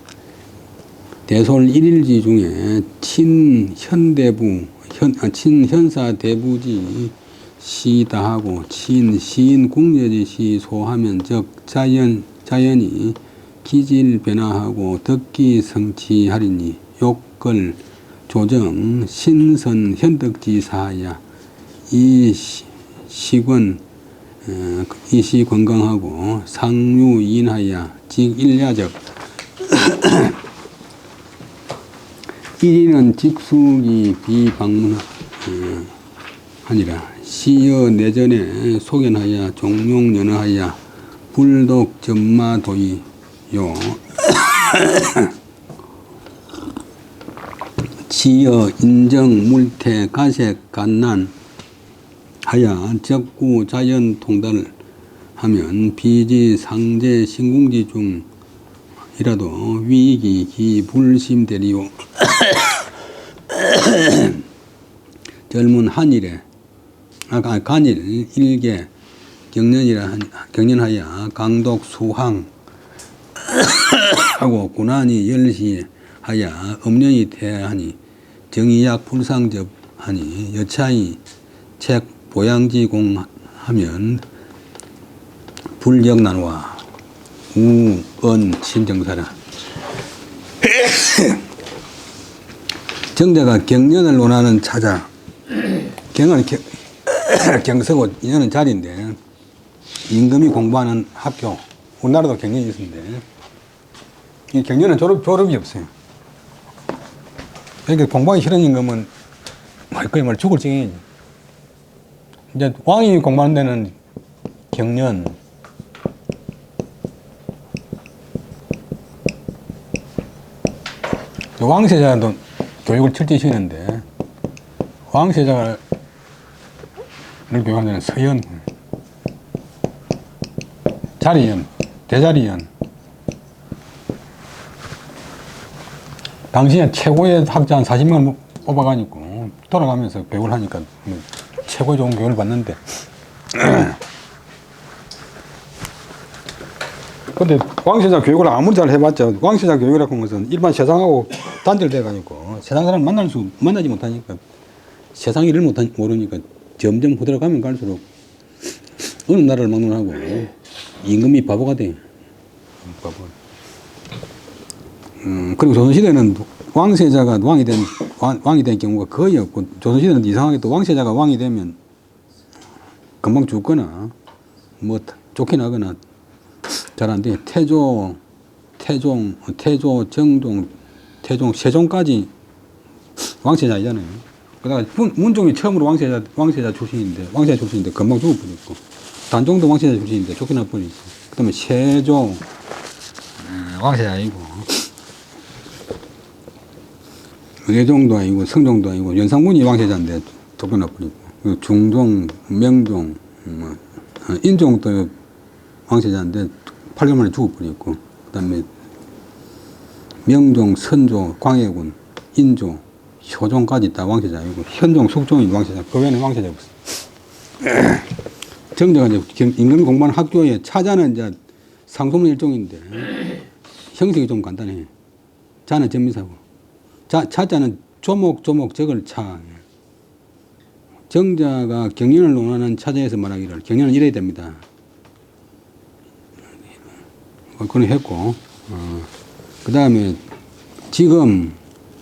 대솔 일일지 중에 친현사대부지 시다하고 시인국려지 시소하면 적 자연이 기질 변화하고 덕기 성취하리니 욕걸 조정 신선 현덕지사야 이 시권 이시 건강하고 상유인하야 직일야적 일인은 직수기 비방문하니라. 시여 내전에 소견하야 종용연하야 불독 전마도이요 지여 인정 물태 가색 간난 하야 적구 자연 통달을 하면 비지 상제 신궁지 중이라도 위기 기 불심대리요 젊은 한일에 간일 일개 경년하야 강독 수항 하고 군안이 열시하야 음년이 태하니 정의약 불상접하니 여차이 책 보양지공 하면 불정난와 우언 신정사라. 정자가 경년을 논하는 차자 경은 경서고 이는 자리인데 임금이 공부하는 학교 우리나라도 경년이 있었는데 이 경년은 졸업이 없어요. 그러니까 공부하기 싫은 임금은 거의 말 죽을 지경이죠. 이제 왕이 공부하는 데는 경년 왕세자도 교육을 철저히 시키는데 왕세자를 교육하는 데는 서연 자리연 대자리연 당시에 최고의 학자 한 40명을 뽑아가지고 돌아가면서 교육을 하니까 최고 좋은 교육을 받는데 근데 왕세자 교육을 아무리 잘 해봤자 왕세자 교육이라고 하는 것은 일반 세상하고 단절돼가지고 세상 사람 만나지 못하니까 세상 일을 모르니까 점점 후들어가면 갈수록 어느 나라를 막론하고 임금이 바보가 돼. 바보가. 그리고 조선시대는 왕세자가 왕이 된 경우가 거의 없고 조선시대는 이상하게 또 왕세자가 왕이 되면 금방 죽거나 뭐 쫓겨나거나 잘 안 돼. 태조, 정종, 태종, 세종까지 왕세자이잖아요. 그다가 문종이 처음으로 왕세자 출신인데 금방 죽어버렸고 단종도 왕세자 출신인데 쫓겨나 버렸고 그다음에 세종 왕세자이고 예종도 아니고 성종도 아니고 연산군이 왕세자인데 쫓겨나 버렸고 중종, 명종, 인종도 왕세자인데 8개월 만에 죽어버렸고 그다음에 명종, 선조, 광해군, 인조, 효종까지 다 왕세자이고 현종, 숙종이 왕세자. 그 외에는 왕세자 없어. 정자가 이제 임금이 공부하는 학교에 차자는 이제 상속론 일종인데 형식이 좀 간단해. 자는 전미사고 차자는 조목 적을 차. 정자가 경연을 논하는 차자에서 말하기를 경연은 이래야 됩니다. 그건 했고 그 다음에 지금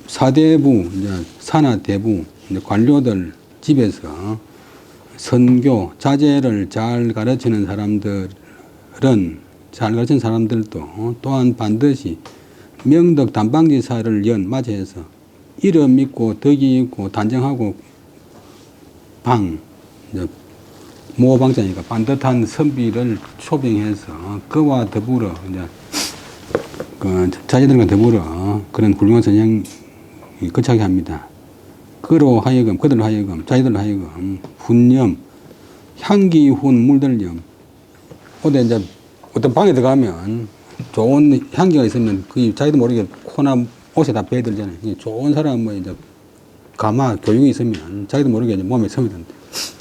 사대부, 이제 산하대부, 이제 관료들 집에서 선교, 자제를 잘 가르치는 사람들도 또한 반드시 명덕 단방지사를 맞이해서 이름 믿고 덕이 있고 단정하고 모방자니까 반듯한 선비를 초빙해서 그와 더불어 이제 그 자제들과 더불어 그런 훌륭한 선행이 거창하게 합니다. 그로 하여금, 그들로 하여금, 자제들로 하여금, 훈념, 향기훈 물들염. 어디 이제 어떤 방에 들어가면 좋은 향기가 있으면 그 자기도 모르게 코나 옷에 다 배들잖아요. 좋은 사람 뭐 이제 가마 교육이 있으면 자기도 모르게 이제 몸에 스며든다.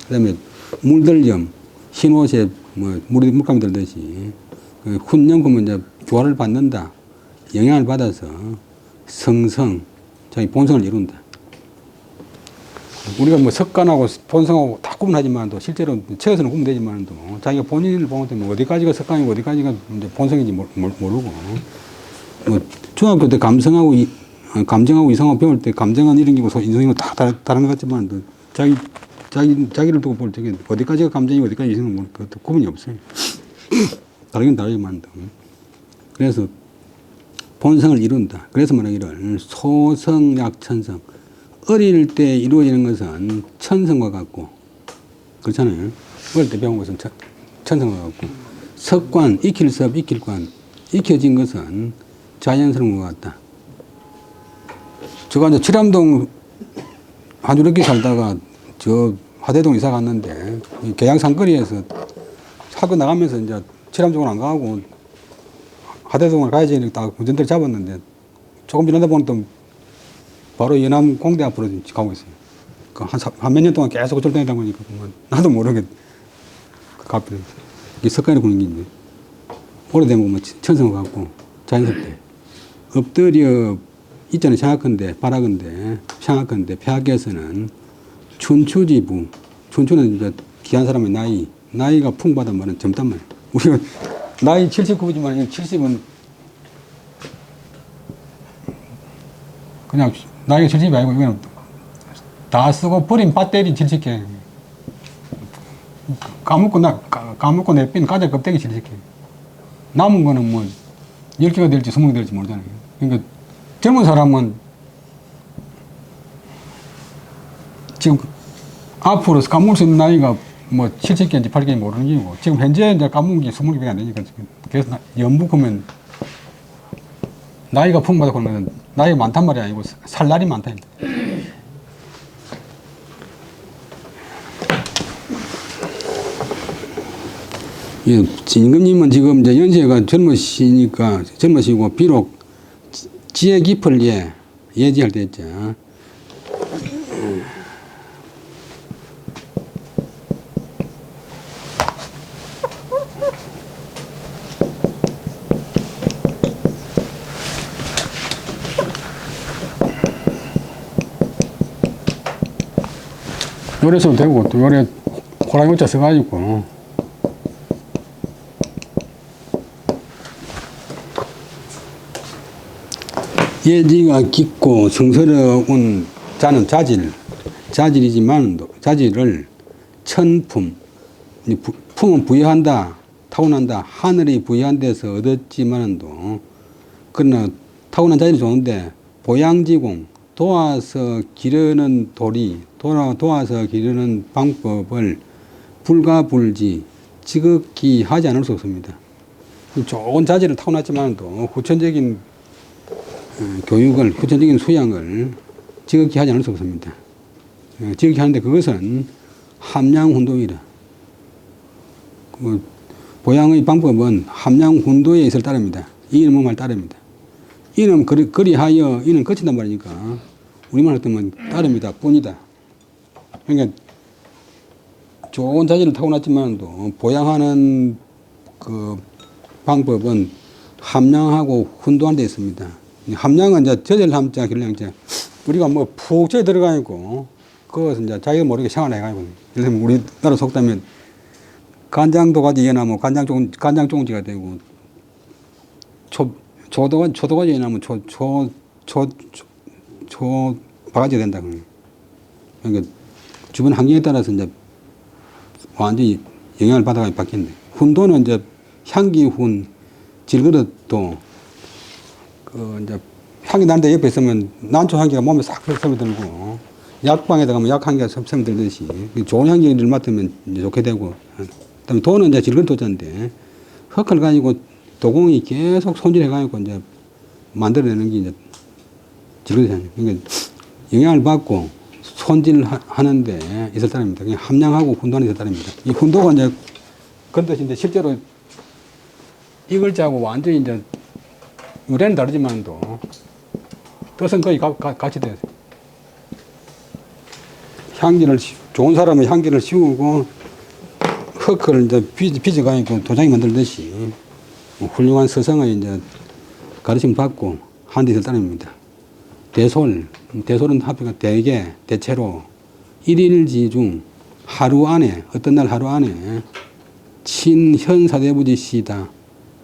그다음에 물들염, 흰 옷에 뭐 물감이 들듯이 그 훈념 그러면 이제 조화를 받는다. 영향을 받아서 성성, 자기 본성을 이룬다. 우리가 뭐 석관하고 본성하고 다 구분하지만도 실제로 책에서는 구분되지만도 자기가 본인을 보면 뭐 어디까지가 석관이고 어디까지가 이제 본성인지 모르고 뭐 중학교 때 감성하고 감정하고 이성하고 배울 때 감정은 이런 거고 인성이고 다 다른 것 같지만 자기를 두고 볼 적에 어디까지가 감정이고 어디까지 이성은 그것도 구분이 없어요. 다르긴 다르지만도 그래서 본성을 이룬다. 그래서 말하기를 소성약천성. 어릴 때 이루어지는 것은 천성과 같고, 그렇잖아요. 어릴 때 배운 것은 천성과 같고, 석관, 익힐섭, 익힐관, 익혀진 것은 자연스러운 것 같다. 제가 이제 칠암동 한 주렇게 살다가 저 화대동 이사 갔는데, 계양 산거리에서 학교 나가면서 이제 칠암동을 안 가고 화대동을 가야지 이렇게 딱 운전대를 잡았는데, 조금 지나다 보니 또 바로 연암 공대 앞으로 가고 있어요. 한 몇 년 동안 계속 그쪽 다니다 보니까 나도 모르게 그 앞에 이게 석가래 분위기인데 오래되면 보면 천성 같고 자연스럽대. 엎드려 있잖아요. 생각한데 바라건대 생각한데 폐하께서는 춘추지부. 춘추는 이제 귀한 사람의 나이가 풍부하단 말은 젊단 말이에요. 우리가 나이 79지만 70은 그냥 나이가 70이 아니고 이거는 다 쓰고 버린 배터리 70개. 까먹고 내빈 가자 껍데기 70개. 남은 거는 뭐 10개가 될지 20개 될지 모르잖아요. 그러니까 젊은 사람은 지금 앞으로 까먹을 수 있는 나이가 뭐 70개인지 8개인지 모르는 게고 지금 현재 이제 까먹은 게 20개밖에 안 되니까 그래서 연북하면 나이가 풍부하다 그러면 나이가 많단 말이 아니고 살 날이 많다. 예, 임금님은 지금 이제 연세가 젊으시고 비록 지혜 깊을 예지할 때 있죠. 요래 써도 되고 또 요래 호랑이 옷자 써가지고 예지가 깊고 성스러운 자는 자질이지만 자질을 천품 품은 부여한다 타고난다 하늘이 부여한 데서 얻었지만도 그러나 타고난 자질이 좋은데 보양지공 도와서 기르는 도리, 도와서 기르는 방법을 불가불지, 지극히 하지 않을 수 없습니다. 좋은 자질을 타고났지만도 후천적인 교육을, 후천적인 수양을 지극히 하지 않을 수 없습니다. 지극히 하는데 그것은 함량훈도이라. 보양의 방법은 함량훈도의 있을 따릅니다. 이놈의 말 따릅니다. 이는 그리하여 이는 거친단 말이니까 우리말 할 때면 따릅니다. 뿐이다. 그러니까 좋은 자질을 타고났지만도 보양하는 그 방법은 함량하고 훈도한 데 있습니다. 함량은 이제 저절 함자 길량자 우리가 뭐 푹 쪄 들어가 있고 그것은 이제 자기가 모르게 생활해 가지고 예를 들면 우리나라 속담에 간장도가지 연하면 간장종지가 되고 초도가지 연하면 바가지가 된다. 그러니까 주변 환경에 따라서 이제 완전히 영향을 받아가 바뀐다. 훈도는 이제 향기훈 질그릇도 그 이제 향기 나는데 옆에 있으면 난초 향기가 몸에 싹 스며들고 약방에 들어가면 약 향기가 스며들듯이 좋은 향기를 맡으면 이제 좋게 되고 그다음에 도는 이제 질그릇 도자인데 흙을 가지고 도공이 계속 손질해 가지고 이제 만들어내는 게 이제 지도자입니다. 그러니까 영향을 받고 손질하는데 있을 따름입니다. 그냥 함량하고 훈도하는 있을 따름입니다. 이 훈도가 이제 그런 뜻인데 실제로 이 글자하고 완전히 이제 유래는 다르지만도 뜻은 거의 같이 돼요. 향기를 좋은 사람은 향기를 씌우고 흙을 이제 빚어가지고 도장이 만들듯이 훌륭한 서성의 이제 가르침 받고 한 데 있을 따름입니다. 대솔은 합의가 대개, 대체로 일일지 중 하루 안에, 어떤 날 하루 안에 친현사대부지 시다.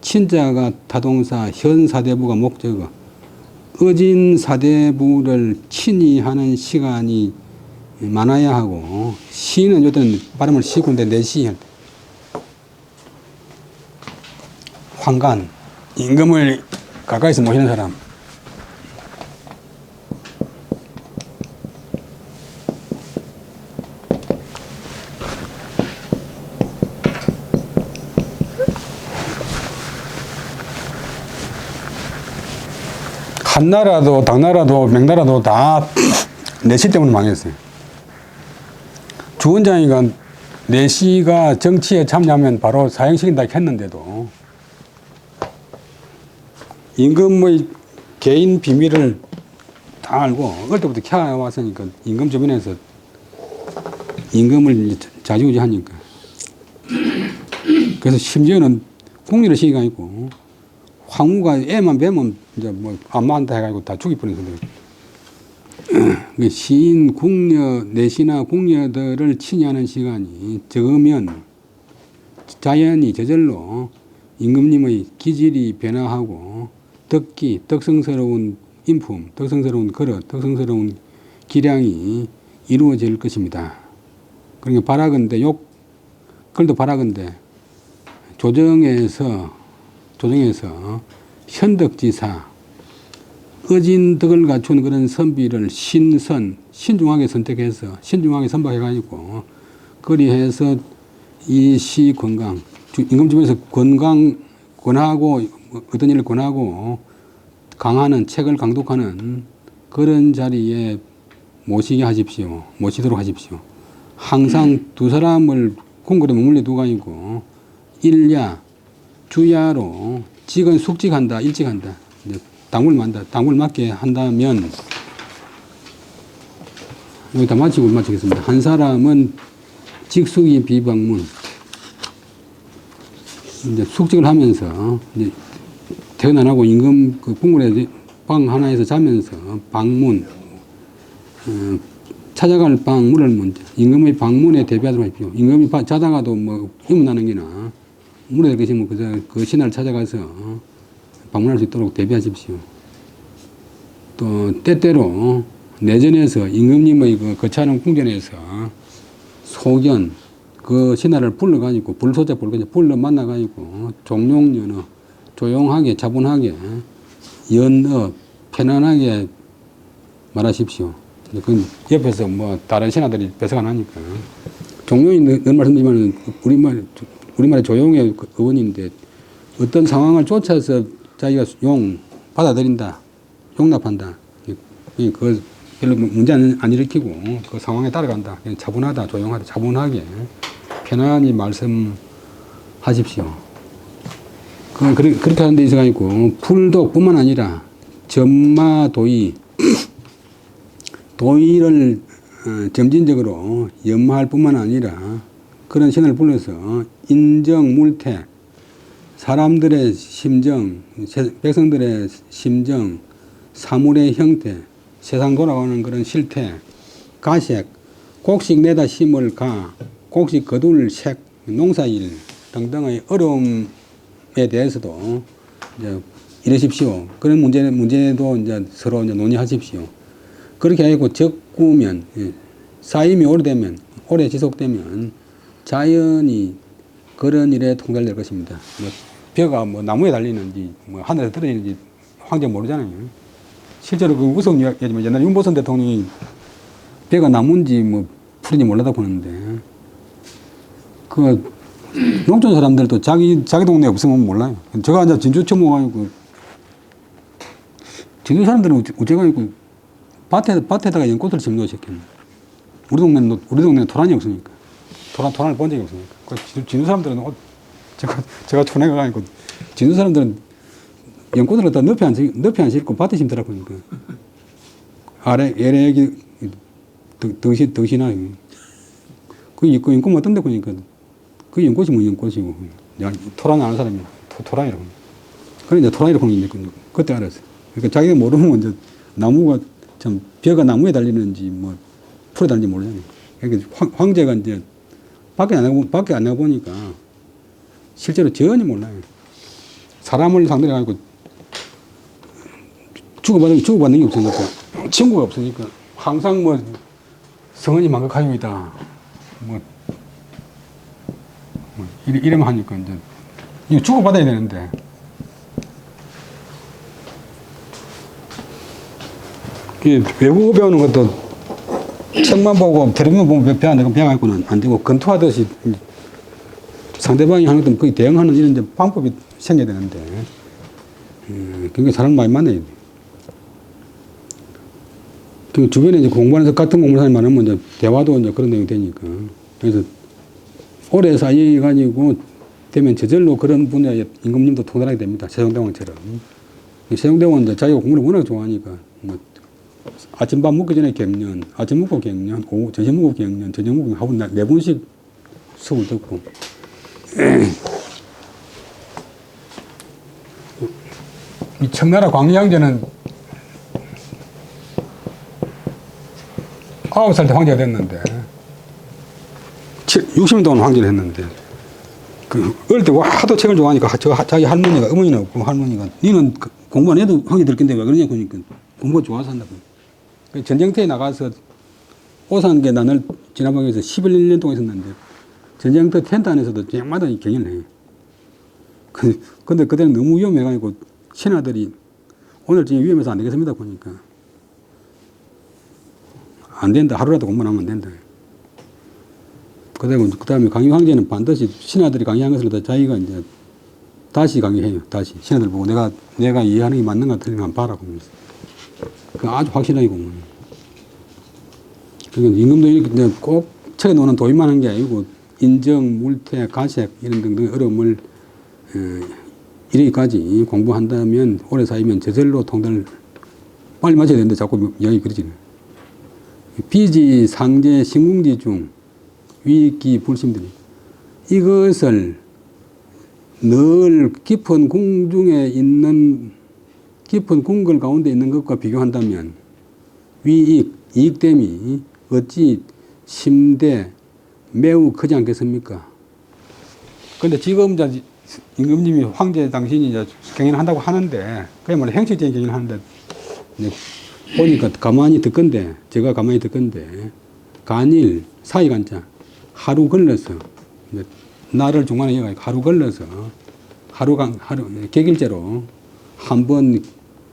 친자가 타동사, 현사대부가 목적어. 의진사대부를 친히 하는 시간이 많아야 하고, 시는 어떤 발음을 시군데 내시 할 때. 황간, 임금을 가까이서 모시는 사람. 한나라도 당나라도 명나라도 다 내시 때문에 망했어요. 주원장이가 내시가 정치에 참여하면 바로 사형시킨다 했는데도 임금의 개인 비밀을 다 알고 어릴 때부터 키워왔으니까 임금 주변에서 임금을 좌지우지하니까 그래서 심지어는 궁리를 시기가 있고 황후가 애만 뵈면 이제 뭐 안마한다 해가지고 다 죽이 뻔했거든요. 시인, 궁녀, 내시나 궁녀들을 친히하는 시간이 적으면 자연히 저절로 임금님의 기질이 변화하고 덕성스러운 인품, 덕성스러운 그릇, 덕성스러운 기량이 이루어질 것입니다. 그러니까 바라건대 글도 바라건대 조정에서 현덕지사 의진덕을 갖춘 그런 선비를 신중하게 선택해서 신중하게 선박해가지고 그리해서 이 시 권강 임금 주변에서 권하고 어떤 일을 권하고 강하는 책을 강독하는 그런 자리에 모시도록 하십시오. 항상 두 사람을 궁궐에 머물러 두고 있고 일야 주야로 직은 숙직한다, 일직한다. 당을 맡게 한다면 여기다 마치겠습니다. 한 사람은 직숙이 비방문. 이제 숙직을 하면서 이제 퇴근 안 하고 임금 그 궁궐에 방 하나에서 자면서 방문 찾아갈 방문을 먼저 임금의 방문에 대비하도록 하십시오. 임금이 자다가도 뭐 이문나는 게나 물에 될 것이면 그 신하를 찾아가서 방문할 수 있도록 대비하십시오. 또 때때로 내전에서 임금님의 그 거차는 궁전에서 소견 그 신하를 불러가지고 불러 만나가지고 종용연어 조용하게 차분하게 연어 편안하게 말하십시오. 그 옆에서 뭐 다른 신하들이 배석 안 하니까 종용이 늘 말씀드리면 우리말의 조용의 어원인데 어떤 상황을 쫓아서 자기가 받아들인다, 용납한다. 그 별로 문제 안 일으키고 그 상황에 따라간다. 그냥 차분하다, 조용하다, 차분하게 편안히 말씀하십시오. 그렇게 하는 데 있어가지고 풀독뿐만 아니라 점마도의 도의를 점진적으로 연마할 뿐만 아니라 그런 신을 불러서 인정, 물태, 사람들의 심정, 백성들의 심정, 사물의 형태, 세상 돌아가는 그런 실태, 가색, 곡식 내다 심을 가, 곡식 거둘 색, 농사일 등등의 어려움에 대해서도 이제 이러십시오. 그런 문제도 이제 서로 이제 논의하십시오. 그렇게 하고 적구면, 쌓임이 오래 지속되면 자연히 그런 일에 통달될 것입니다. 뭐 벼가 뭐 나무에 달리는지, 뭐 하늘에 떨어지는지 황제 모르잖아요. 실제로 그 우스운 이야기지만 옛날 윤보선 대통령이 벼가 나무인지 뭐 풀인지 몰라다 보는데, 그 농촌 사람들도 자기 동네에 없으면 몰라요. 제가 이제 진주 처음 와가지고 진도 사람들은 어째가 있고 밭에다가 연꽃을 심는 것이겠네. 우리 동네는 토란이 없으니까. 토란을 본 적이 없으니까. 그 진도 사람들은 제가 촌에 가니까 진도 사람들은 연꽃을 갖다 늪에 안 심고 밭에 심더라고. 그러니까. 아래 애기 덩신아. 그 연꽃 어떤데 보니까 그 연꽃이 뭐 연꽃이고. 토란 아는 사람이 토란이라고. 그래 이제 토란이라고 하는 게 그때 알았어. 그러니까 자기가 모르면 이제 나무가 참 벼가 나무에 달리는지 뭐 풀에 달리는지 모르잖아요. 그러니까 황제가 이제 밖에 안 나가보니까 실제로 전혀 몰라요. 사람을 상대로 해가지고 주고받는 게 없으니까, 친구가 없으니까, 항상 뭐, 성은이 망각하유이다. 이러면 하니까, 이제, 이거 주고받아야 되는데, 외국어 배우는 것도 책만 보고, 텔레비전 보면 배워가지고는 안 되고, 권투하듯이 상대방이 하는 것도 거의 대응하는 이런 이제 방법이 생겨야 되는데, 그러니까 사람 많이 만나야 돼. 그 주변에 이제 공부하는 같은 공부하는 사람이 많으면 이제 대화도 이제 그런 내용이 되니까. 그래서 오래 사이가지고 되면 저절로 그런 분야의 임금님도 통달하게 됩니다. 세종대왕처럼. 세종대왕은 이제 자기가 공부를 워낙 좋아하니까 뭐 아침 밥 먹기 전에 갱년, 아침 먹고 갱년, 오후 점심 먹고 갱년, 저녁 먹고 하고 네 번씩 수업을 듣고. 이 청나라 광리양제는 9살 때 황제가 됐는데, 60년 동안 황제를 했는데, 어릴 때 하도 책을 좋아하니까 자기 할머니가, 어머니는 없고 할머니가, 니는 공부 안 해도 황제 될 건데 왜 그러냐, 그러니까 공부가 좋아서 한다고. 전쟁터에 나가서 오산계 난을 진압하기 위해서 11년 동안 있었는데, 전쟁터 텐트 안에서도 저녁마다 경연을 해요. 근데 그때는 너무 위험해가지고, 신하들이 오늘 저녁 위험해서 안 되겠습니다, 보니까. 안 된다. 하루라도 공부는 하면 안 된다. 그 다음에 강의 황제는 반드시 신하들이 강의한 것을 자기가 이제 다시 강의해요. 다시. 신하들 보고 내가 이해하는 게 맞는 것 같으니까 한번 봐라. 그 아주 확실하게 공부해요. 그러니까 임금도 이렇게 꼭 책에 놓는 도입만 한 게 아니고 인정, 물태, 가색 이런 등등 어려움을 이르기까지 공부한다면 오래 살면 저절로 통달을 빨리 맞춰야 되는데 자꾸 이야기 그러지는. 비지, 상제, 신궁지 중 위기, 불심들이 이것을 늘 깊은 궁중에 있는 깊은 궁궐 가운데 있는 것과 비교한다면 위익, 이익됨이 어찌 심대 매우 크지 않겠습니까? 그런데 지금 임금님이 황제 당신이 이제 경연을 한다고 하는데 그야말로 행식적인 경연을 하는데 보니까 가만히 듣건데, 제가 가만히 듣건데, 간일, 사이간자, 하루 걸러서, 나를 중간에 이어가지고 하루 걸러서, 객일제로 한 번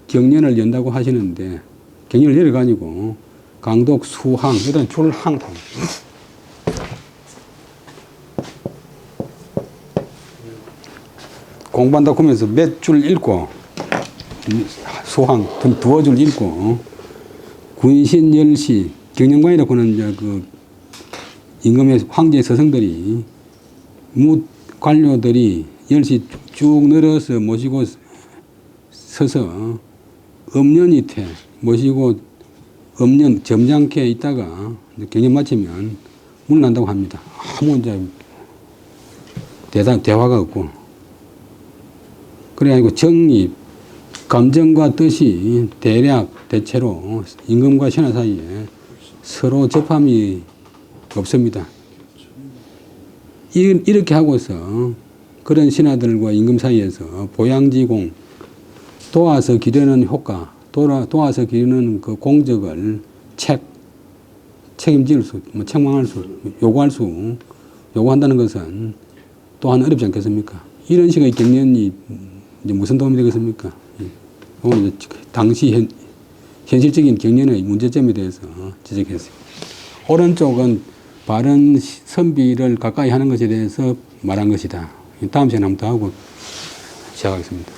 경연을 연다고 하시는데, 경연을 열어가지고, 강독, 수항, 이런 줄항, 공부한다고 하면서 몇 줄 읽고, 수항, 두어 줄 읽고, 군신 열시, 경영관이라고 하는 이제 그 임금의 황제 서성들이 무 관료들이 열시 쭉 늘어서 모시고 서서 엄년이태 모시고 엄년 점잖게 있다가 경연 마치면 물러난다고 합니다. 아무 이제 대화가 없고 그래가지고 정립 감정과 뜻이 대체로 임금과 신하 사이에 서로 접함이 없습니다. 이렇게 하고서 그런 신하들과 임금 사이에서 보양지공, 도와서 기르는 효과, 도와서 기르는 그 공적을 책임질 수, 책망할 수, 요구한다는 것은 또한 어렵지 않겠습니까? 이런 식의 경연이 이제 무슨 도움이 되겠습니까? 오늘 당시 현실적인 경연의 문제점에 대해서 지적했어요. 오른쪽은 바른 선비를 가까이 하는 것에 대해서 말한 것이다. 다음 시간에 한번 더 하고 시작하겠습니다.